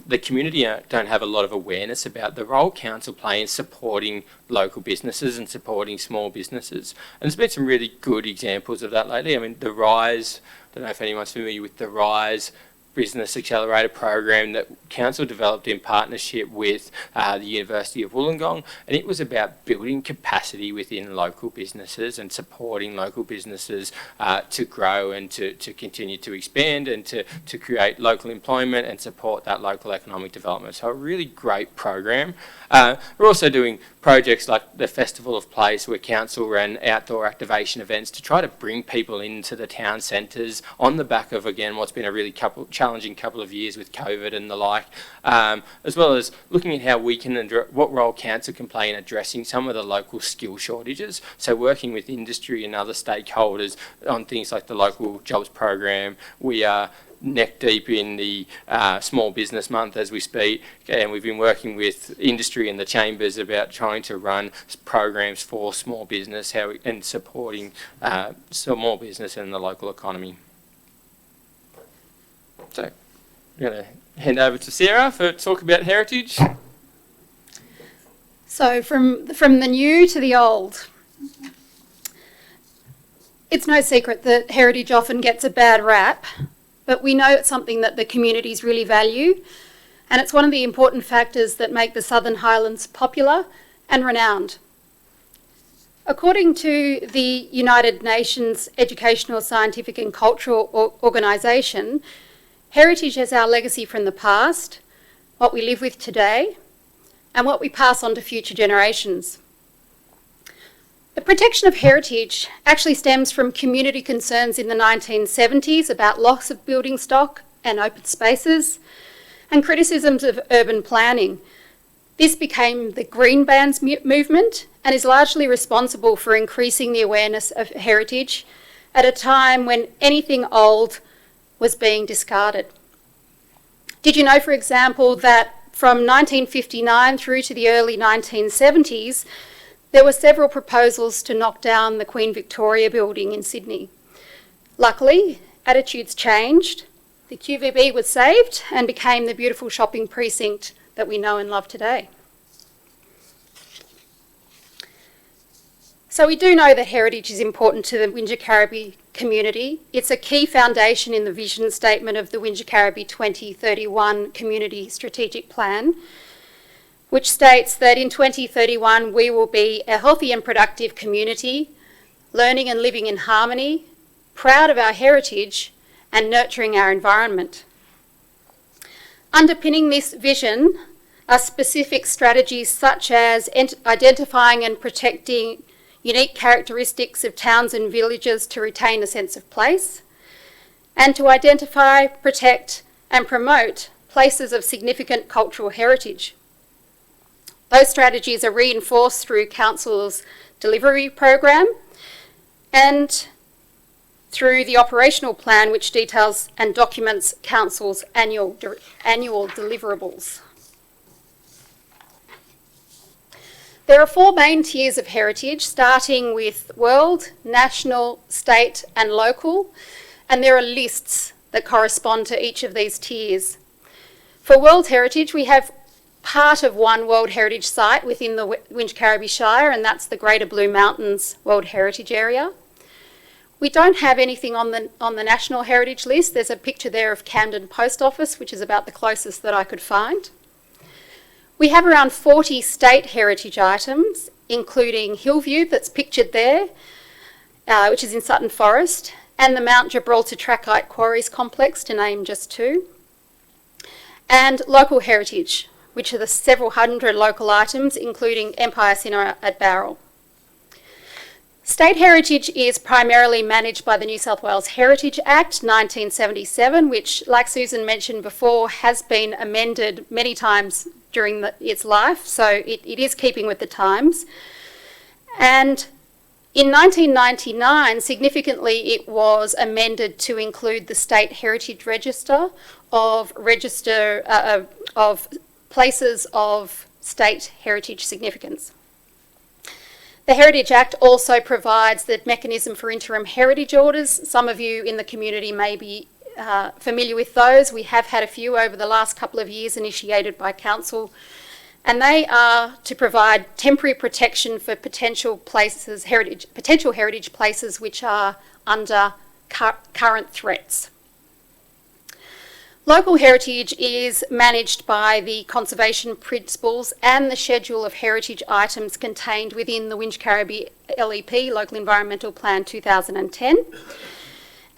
the community don't have a lot of awareness about, the role council play in supporting local businesses and supporting small businesses. And there's been some really good examples of that lately. I mean, the RISE, I don't know if anyone's familiar with the RISE Business Accelerator program that council developed in partnership with the University of Wollongong, and it was about building capacity within local businesses and supporting local businesses to grow and to continue to expand and to create local employment and support that local economic development. So a really great program. We're also doing projects like the Festival of Place, where council ran outdoor activation events to try to bring people into the town centres on the back of, again, what's been a really challenging couple of years with COVID and the like, as well as looking at how we can, what role council can play in addressing some of the local skill shortages. So working with industry and other stakeholders on things like the local jobs program. We are neck deep in the Small Business Month as we speak, and we've been working with industry and the chambers about trying to run programs for small business and supporting small business and the local economy. So I'm going to hand over to Sarah for talk about heritage. So from the new to the old, it's no secret that heritage often gets a bad rap, but we know it's something that the communities really value, and it's one of the important factors that make the Southern Highlands popular and renowned. According to the United Nations Educational, Scientific and Cultural Organisation, heritage is our legacy from the past, what we live with today, and what we pass on to future generations. The protection of heritage actually stems from community concerns in the 1970s about loss of building stock and open spaces, and criticisms of urban planning. This became the Green Bans movement and is largely responsible for increasing the awareness of heritage at a time when anything old was being discarded. Did you know, for example, that from 1959 through to the early 1970s, there were several proposals to knock down the Queen Victoria building in Sydney. Luckily, attitudes changed, the QVB was saved and became the beautiful shopping precinct that we know and love today. So we do know that heritage is important to the Wingecarribee community. It's a key foundation in the vision statement of the Wingecarribee 2031 Community Strategic Plan. which states that in 2031 we will be a healthy and productive community, learning and living in harmony, proud of our heritage and nurturing our environment. Underpinning this vision are specific strategies such as identifying and protecting unique characteristics of towns and villages to retain a sense of place, and to identify, protect and promote places of significant cultural heritage. Those strategies are reinforced through Council's delivery program and through the operational plan, which details and documents Council's annual deliverables. There are 4 main tiers of heritage, starting with world, national, state and local, and there are lists that correspond to each of these tiers. For World Heritage, we have part of one World Heritage site within the Wingecarribee Shire, and that's the Greater Blue Mountains World Heritage Area. We don't have anything on the National Heritage list. There's a picture there of Camden Post Office, which is about the closest that I could find. We have around 40 state heritage items, including Hillview, that's pictured there, which is in Sutton Forest, and the Mount Gibraltar Trachyte Quarries Complex, to name just 2. And local heritage, which are the several hundred local items, including Empire Cinema at Bowral. State heritage is primarily managed by the New South Wales Heritage Act 1977, which, like Susan mentioned before, has been amended many times during its life, so it is keeping with the times. And in 1999, significantly, it was amended to include the State Heritage Register of places of state heritage significance. The Heritage Act also provides the mechanism for interim heritage orders. Some of you in the community may be familiar with those. We have had a few over the last couple of years initiated by Council, and they are to provide temporary protection for potential heritage places which are under current threats. Local heritage is managed by the conservation principles and the schedule of heritage items contained within the Wingecarribee LEP, Local Environmental Plan 2010.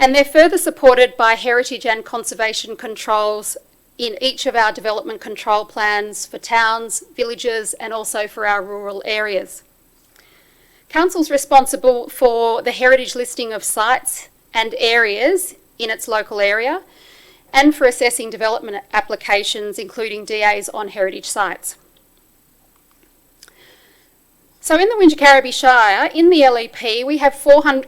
And they're further supported by heritage and conservation controls in each of our development control plans for towns, villages, and also for our rural areas. Council's responsible for the heritage listing of sites and areas in its local area, and for assessing development applications, including DAs on heritage sites. So in the Wingecarribee Shire, in the LEP, we have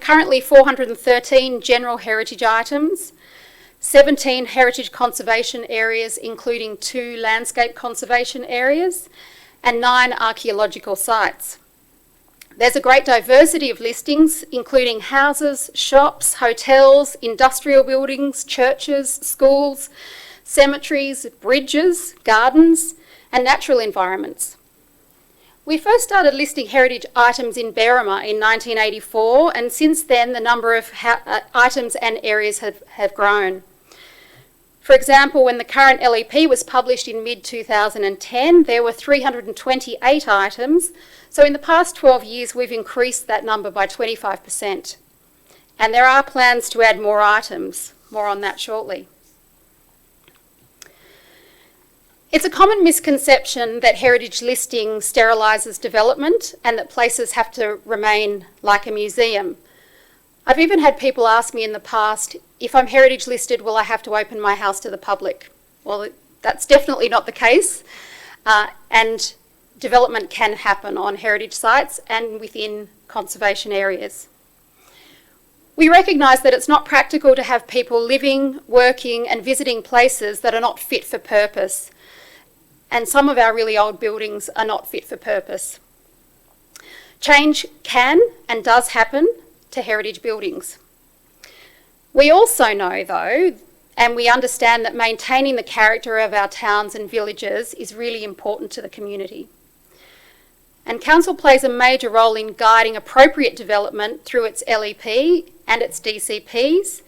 currently 413 general heritage items, 17 heritage conservation areas, including 2 landscape conservation areas, and 9 archaeological sites. There's a great diversity of listings, including houses, shops, hotels, industrial buildings, churches, schools, cemeteries, bridges, gardens, and natural environments. We first started listing heritage items in Berrima in 1984, and since then the number of items and areas have grown. For example, when the current LEP was published in mid-2010, there were 328 items. So in the past 12 years, we've increased that number by 25%. And there are plans to add more items. More on that shortly. It's a common misconception that heritage listing sterilises development and that places have to remain like a museum. I've even had people ask me in the past, if I'm heritage listed, will I have to open my house to the public? Well, that's definitely not the case. And development can happen on heritage sites and within conservation areas. We recognise that it's not practical to have people living, working and visiting places that are not fit for purpose. And some of our really old buildings are not fit for purpose. Change can and does happen to heritage buildings. We also know, though, and we understand that maintaining the character of our towns and villages is really important to the community. And Council plays a major role in guiding appropriate development through its LEP and its DCPs,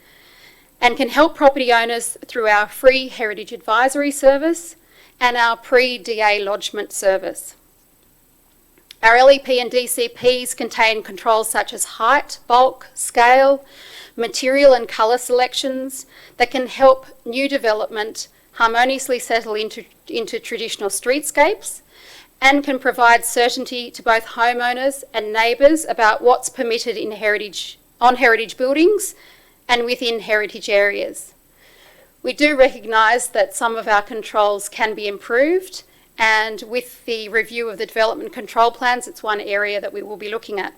and can help property owners through our free heritage advisory service and our pre-DA lodgement service. Our LEP and DCPs contain controls such as height, bulk, scale, material and colour selections that can help new development harmoniously settle into traditional streetscapes and can provide certainty to both homeowners and neighbours about what's permitted in on heritage buildings and within heritage areas. We do recognise that some of our controls can be improved, and with the review of the development control plans, it's one area that we will be looking at.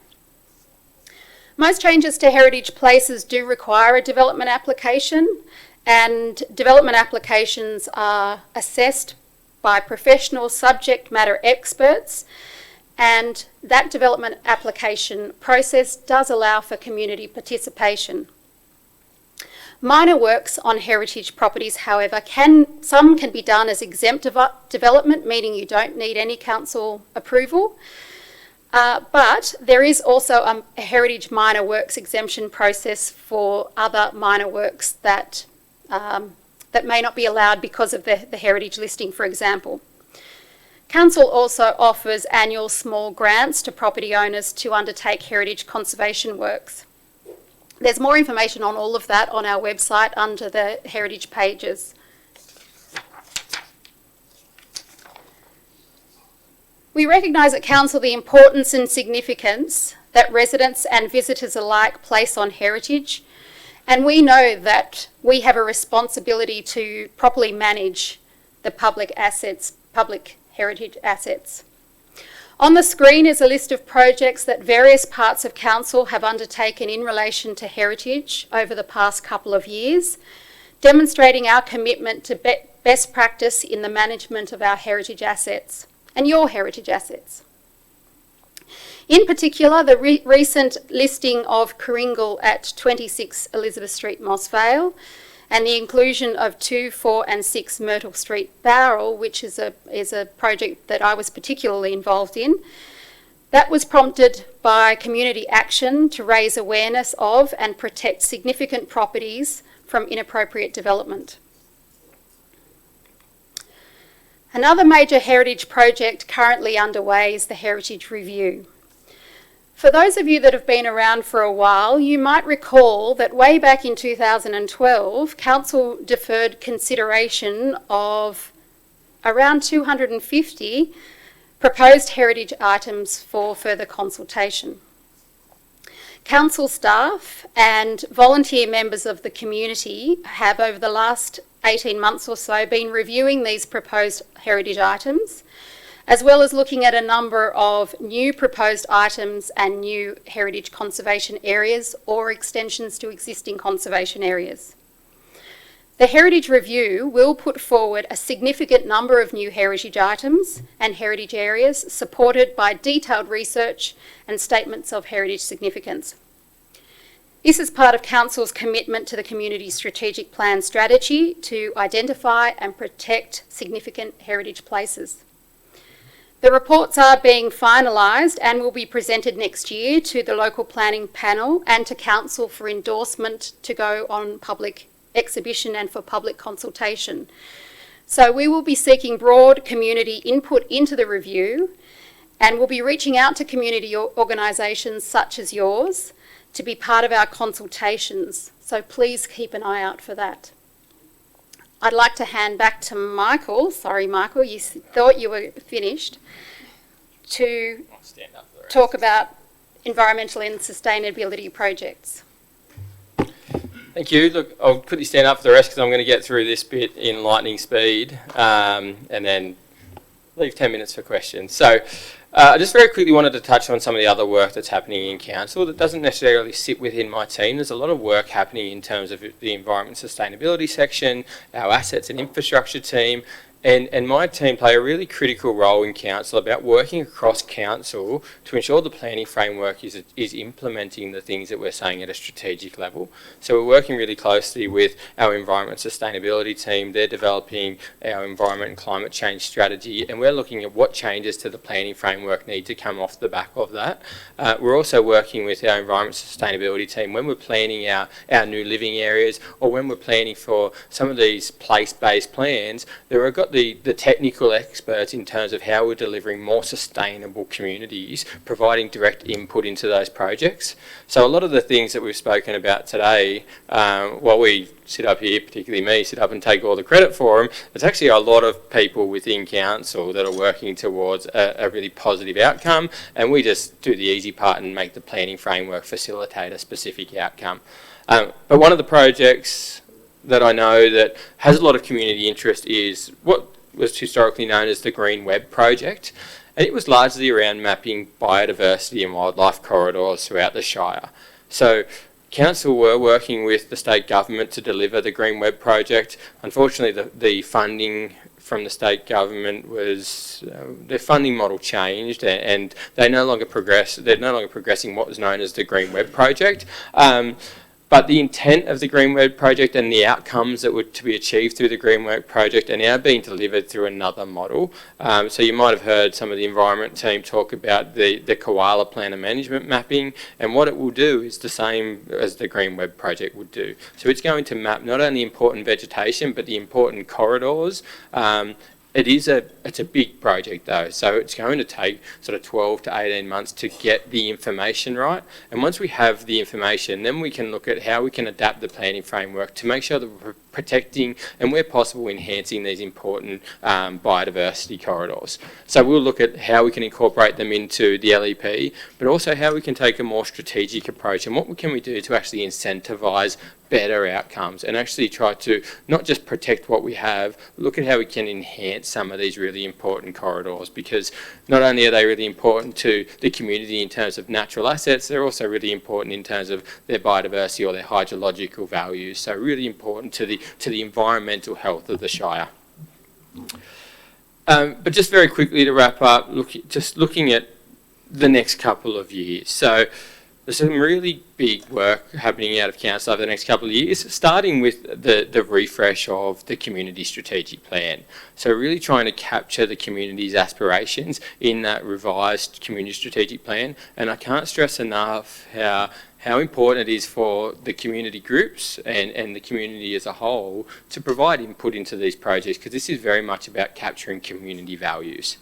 Most changes to heritage places do require a development application, and development applications are assessed by professional subject matter experts, and that development application process does allow for community participation. Minor works on heritage properties, however, some can be done as exempt development, meaning you don't need any council approval. But there is also a heritage minor works exemption process for other minor works that may not be allowed because of the heritage listing, for example. Council also offers annual small grants to property owners to undertake heritage conservation works. There's more information on all of that on our website under the heritage pages. We recognise at Council the importance and significance that residents and visitors alike place on heritage, and we know that we have a responsibility to properly manage the public heritage assets. On the screen is a list of projects that various parts of Council have undertaken in relation to heritage over the past couple of years, demonstrating our commitment to best practice in the management of our heritage assets and your heritage assets. In particular, the recent listing of Kooringal at 26 Elizabeth Street, Moss Vale, and the inclusion of 2, 4 and 6 Myrtle Street, Bowral, which is a project that I was particularly involved in. That was prompted by community action to raise awareness of and protect significant properties from inappropriate development. Another major heritage project currently underway is the Heritage Review. For those of you that have been around for a while, you might recall that way back in 2012, Council deferred consideration of around 250 proposed heritage items for further consultation. Council staff and volunteer members of the community have, over the last 18 months or so, been reviewing these proposed heritage items, as well as looking at a number of new proposed items and new heritage conservation areas or extensions to existing conservation areas. The Heritage Review will put forward a significant number of new heritage items and heritage areas supported by detailed research and statements of heritage significance. This is part of Council's commitment to the Community Strategic Plan strategy to identify and protect significant heritage places. The reports are being finalised and will be presented next year to the local planning panel and to Council for endorsement to go on public exhibition and for public consultation. So we will be seeking broad community input into the review, and we'll be reaching out to community organisations such as yours to be part of our consultations. So please keep an eye out for that. I'd like to hand back to Michael. Sorry, Michael, you thought you were finished. To talk about environmental and sustainability projects. Thank you. Look, I'll quickly stand up for the rest because I'm going to get through this bit in lightning speed and then leave 10 minutes for questions. So I just very quickly wanted to touch on some of the other work that's happening in Council that doesn't necessarily sit within my team. There's a lot of work happening in terms of the environment sustainability section, our assets and infrastructure team, and my team play a really critical role in Council about working across Council to ensure the planning framework is implementing the things that we're saying at a strategic level. So we're working really closely with our environment sustainability team. They're developing our environment and climate change strategy, and we're looking at what changes to the planning framework need to come off the back of that. We're also working with our environment sustainability team when we're planning our new living areas, or when we're planning for some of these place-based plans. There's the technical experts in terms of how we're delivering more sustainable communities, providing direct input into those projects. So a lot of the things that we've spoken about today, while we sit up here, particularly me, sit up and take all the credit for them, there's actually a lot of people within council that are working towards a really positive outcome, and we just do the easy part and make the planning framework facilitate a specific outcome. But one of the projects that I know that has a lot of community interest is what was historically known as the Green Web Project, and it was largely around mapping biodiversity and wildlife corridors throughout the Shire. So council were working with the state government to deliver the Green Web Project. Unfortunately, the funding from the state government was, their funding model changed, and they're no longer progressing what was known as the Green Web Project. But the intent of the Green Web Project and the outcomes that were to be achieved through the Green Web Project are now being delivered through another model. So you might have heard some of the environment team talk about the Koala Plan of Management mapping, and what it will do is the same as the Green Web Project would do. So it's going to map not only important vegetation, but the important corridors. It's a big project though, so it's going to take sort of 12 to 18 months to get the information right. And once we have the information, then we can look at how we can adapt the planning framework to make sure that we're protecting and where possible enhancing these important biodiversity corridors. So we'll look at how we can incorporate them into the LEP, but also how we can take a more strategic approach and what can we do to actually incentivise better outcomes and actually try to not just protect what we have, look at how we can enhance some of these really important corridors, because not only are they really important to the community in terms of natural assets, they're also really important in terms of their biodiversity or their hydrological values, so really important to the environmental health of the Shire. But just very quickly to wrap up, looking at the next couple of years. So there's some really big work happening out of council over the next couple of years, starting with the refresh of the community strategic plan. So really trying to capture the community's aspirations in that revised community strategic plan. And I can't stress enough how important it is for the community groups and the community as a whole to provide input into these projects, because this is very much about capturing community values.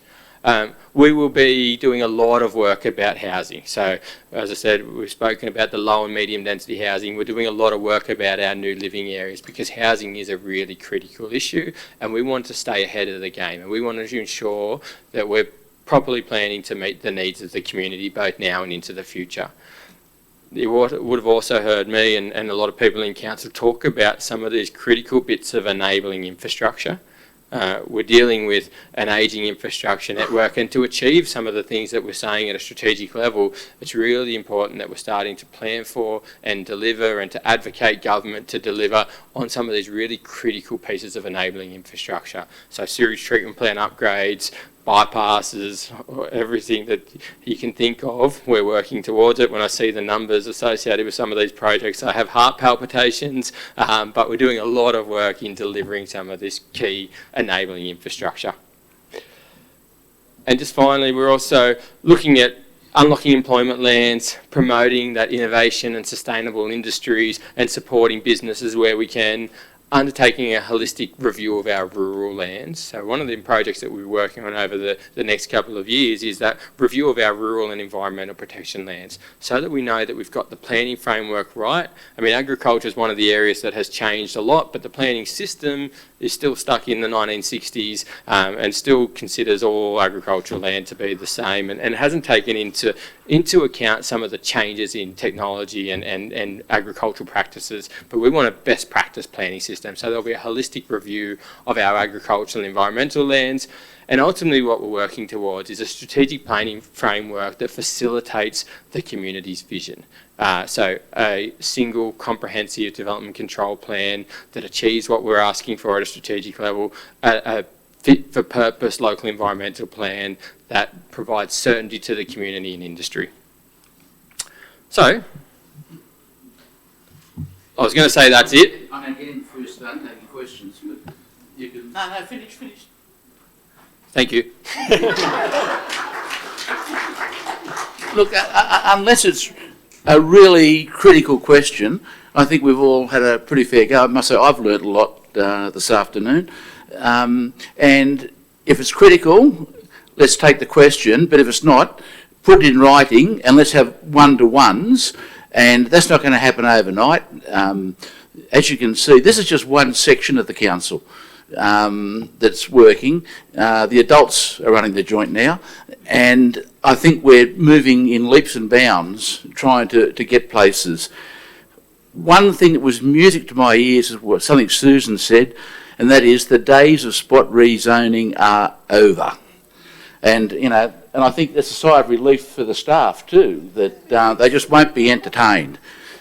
We will be doing a lot of work about housing. So, as I said, we've spoken about the low and medium density housing. We're doing a lot of work about our new living areas, because housing is a really critical issue, and we want to stay ahead of the game, and we want to ensure that we're properly planning to meet the needs of the community both now and into the future. You would have also heard me and a lot of people in council talk about some of these critical bits of enabling infrastructure. We're dealing with an ageing infrastructure network, and to achieve some of the things that we're saying at a strategic level, it's really important that we're starting to plan for and deliver and to advocate government to deliver on some of these really critical pieces of enabling infrastructure. So sewage treatment plant upgrades, bypasses, everything that you can think of, we're working towards it. When I see the numbers associated with some of these projects, I have heart palpitations, but we're doing a lot of work in delivering some of this key enabling infrastructure. And just finally, we're also looking at unlocking employment lands, promoting that innovation and sustainable industries, and supporting businesses where we can, undertaking a holistic review of our rural lands. So one of the projects that we're working on over the next couple of years is that review of our rural and environmental protection lands, so that we know that we've got the planning framework right. I mean, agriculture is one of the areas that has changed a lot, but the planning system is still stuck in the 1960s and still considers all agricultural land to be the same, and hasn't taken into account some of the changes in technology and agricultural practices. But we want a best practice planning system, so there'll be a holistic review of our agricultural and environmental lands. And ultimately what we're working towards is a strategic planning framework that facilitates the community's vision. So a single comprehensive development control plan that achieves what we're asking for at a strategic level, a fit for purpose local environmental plan that provides certainty to the community and industry. So, I was going to say that's it. I'm going to get in before you start taking questions, but you can... No, finish. Thank you. Look, unless it's a really critical question, I think we've all had a pretty fair go. I must say I've learnt a lot this afternoon. And if it's critical, let's take the question, but if it's not, put it in writing and let's have one-to-ones, and that's not going to happen overnight. As you can see, this is just one section of the council that's working. The adults are running the joint now, and I think we're moving in leaps and bounds trying to get places. One thing that was music to my ears is what something Susan said, and that is the days of spot rezoning are over. And, you know, and I think that's a sigh of relief for the staff too, that they just won't be entertained.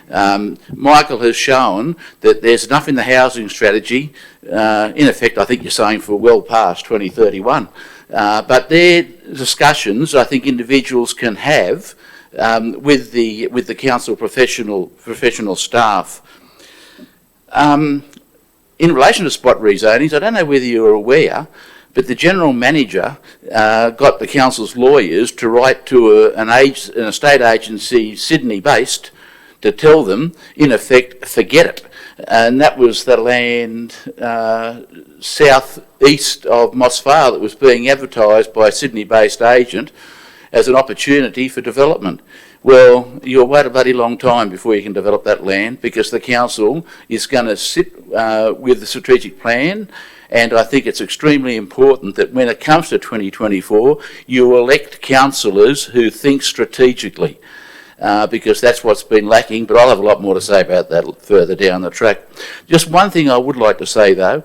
Michael has shown that there's enough in the housing strategy, in effect I think you're saying for well past 2031, but they're discussions I think individuals can have with the council professional staff. In relation to spot rezonings, I don't know whether you're aware, but the General Manager got the Council's lawyers to write to an estate agency Sydney-based to tell them, in effect, forget it. And that was the land south-east of Moss Vale that was being advertised by a Sydney-based agent as an opportunity for development. Well, you'll wait a bloody long time before you can develop that land, because the council is going to sit with the strategic plan, and I think it's extremely important that when it comes to 2024, you elect councillors who think strategically, because that's what's been lacking, but I'll have a lot more to say about that further down the track. Just one thing I would like to say though,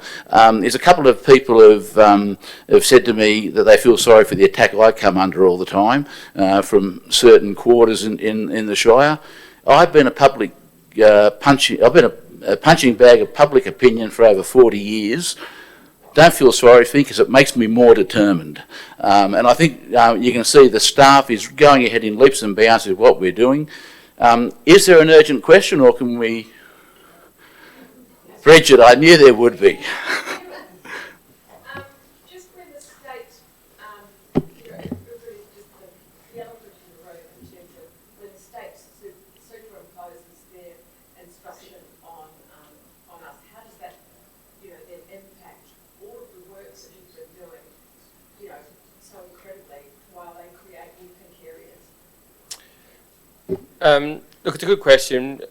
is a couple of people have said to me that they feel sorry for the attack I come under all the time from certain quarters in the Shire. I've been a public I've been a punching bag of public opinion for over 40 years. Don't feel sorry for me because it makes me more determined. And I think you can see the staff is going ahead in leaps and bounds with what we're doing. Is there an urgent question, or can we... Bridget, I knew there would be. Just when the state, the elephant in the room in terms of when the state superimposes their instruction on us, how does that, then impact all of the work that you've been doing, so incredibly while they create new pink areas? Look, it's a good question.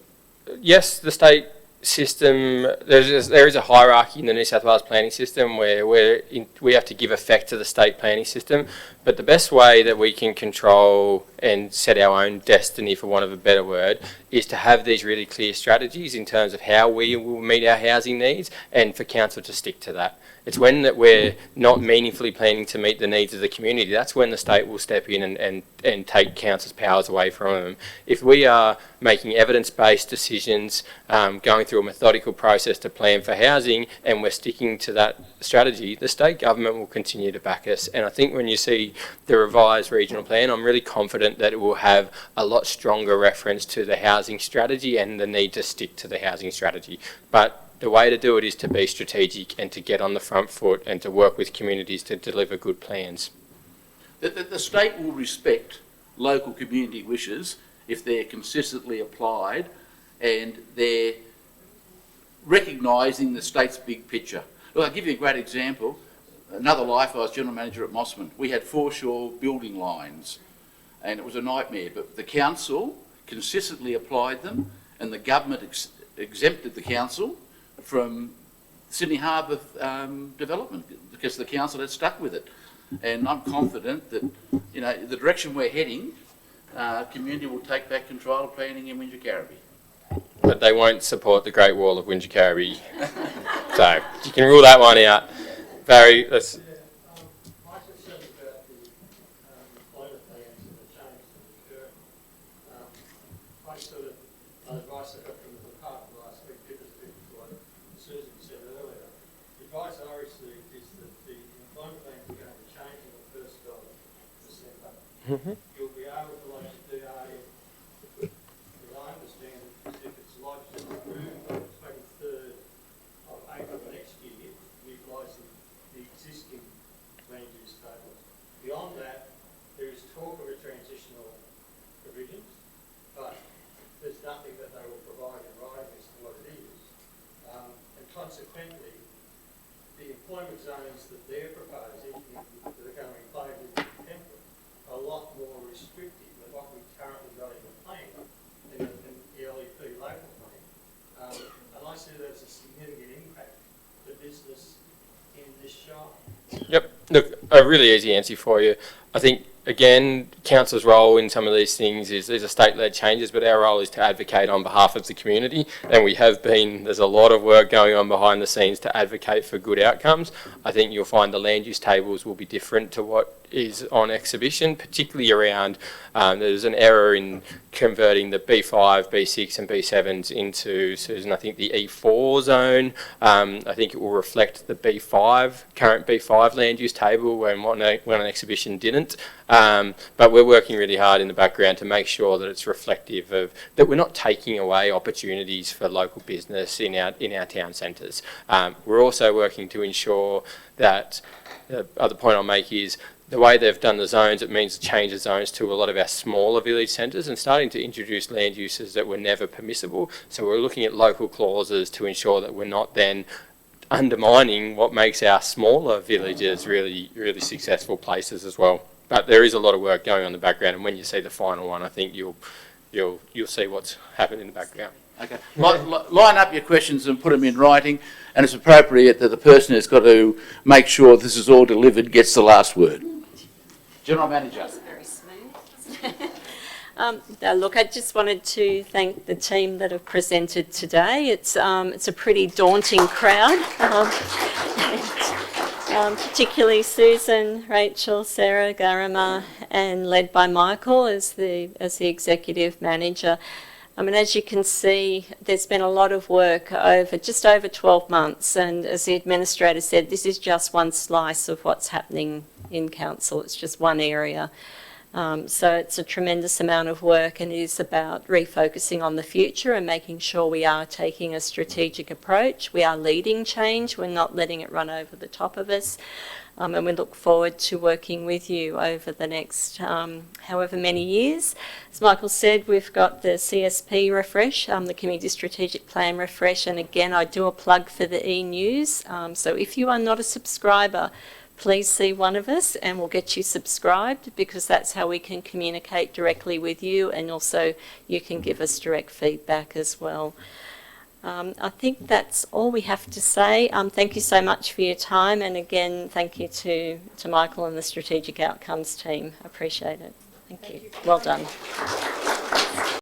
Yes, the state system, there is a hierarchy in the New South Wales planning system where we have to give effect to the state planning system, but the best way that we can control and set our own destiny, for want of a better word, is to have these really clear strategies in terms of how we will meet our housing needs, and for council to stick to that. It's when that we're not meaningfully planning to meet the needs of the community, that's when the state will step in and take council's powers away from them. If we are making evidence-based decisions, going through a methodical process to plan for housing, and we're sticking to that strategy, the state government will continue to back us. And I think when you see the revised regional plan, I'm really confident that it will have a lot stronger reference to the housing strategy and the need to stick to the housing strategy. But the way to do it is to be strategic and to get on the front foot and to work with communities to deliver good plans. The state will respect local community wishes if they're consistently applied and they're recognising the state's big picture. Look, I'll give you a great example. Another life, I was general manager at Mossman. We had foreshore building lines and it was a nightmare, but the council consistently applied them, and the government exempted the council from Sydney Harbour development because the council had stuck with it. And I'm confident that, the direction we're heading, community will take back control of planning in Wingecarribee. But they won't support the Great Wall of Wingecarribee. So you can rule that one out. Barry, let's... My concern about the employment plans and the change that occur, advice I got from the department last week differs a bit to what Susan said earlier. The advice I received is that the employment plans are going to change on the 1st of December. You'll be able to lodge a DA, as I understand it, if it's lodged and approved on the 23rd of April next year, utilising the existing land use tables. Beyond that, there is talk of a transitional provisions, but there's nothing that they will provide in writing as to what it is. And consequently, the employment zones that they're proposing, that are going to be played with the template, are a lot more restrictive than what we've currently got in the plan, in the LEP local plan. And I see that as a significant impact to business in this shire. Yep. Look, a really easy answer for you. I think, again, council's role in some of these things is these are state-led changes, but our role is to advocate on behalf of the community, and we have been. There's a lot of work going on behind the scenes to advocate for good outcomes. I think you'll find the land use tables will be different to what is on exhibition, particularly around there's an error in converting the B5, B6 and B7s into, Susan, I think the E4 zone. I think it will reflect the B5, current B5 land use table when an exhibition didn't. But we're working really hard in the background to make sure that it's reflective of, that we're not taking away opportunities for local business in our town centres. We're also working to ensure that, the other point I'll make is, the way they've done the zones, it means change the zones to a lot of our smaller village centres and starting to introduce land uses that were never permissible. So we're looking at local clauses to ensure that we're not then undermining what makes our smaller villages really, really successful places as well. But there is a lot of work going on in the background, and when you see the final one, I think you'll see what's happened in the background. Okay. Line up your questions and put them in writing, and it's appropriate that the person who's got to make sure this is all delivered gets the last word. General Manager. That's very smooth. Look, I just wanted to thank the team that have presented today. It's a pretty daunting crowd, particularly Susan, Rachel, Sarah, Garama, and led by Michael as the executive manager. I mean, as you can see, there's been a lot of work over just over 12 months, and as the administrator said, this is just one slice of what's happening in council. It's just one area. So it's a tremendous amount of work, and it is about refocusing on the future and making sure we are taking a strategic approach. We are leading change. We're not letting it run over the top of us. And we look forward to working with you over the next however many years. As Michael said, we've got the CSP refresh, the Community Strategic Plan refresh, and again, I do a plug for the e-news. So if you are not a subscriber, please see one of us and we'll get you subscribed, because that's how we can communicate directly with you, and also you can give us direct feedback as well. I think that's all we have to say. Thank you so much for your time, and again, thank you to Michael and the Strategic Outcomes team. I appreciate it. Thank you. Well done.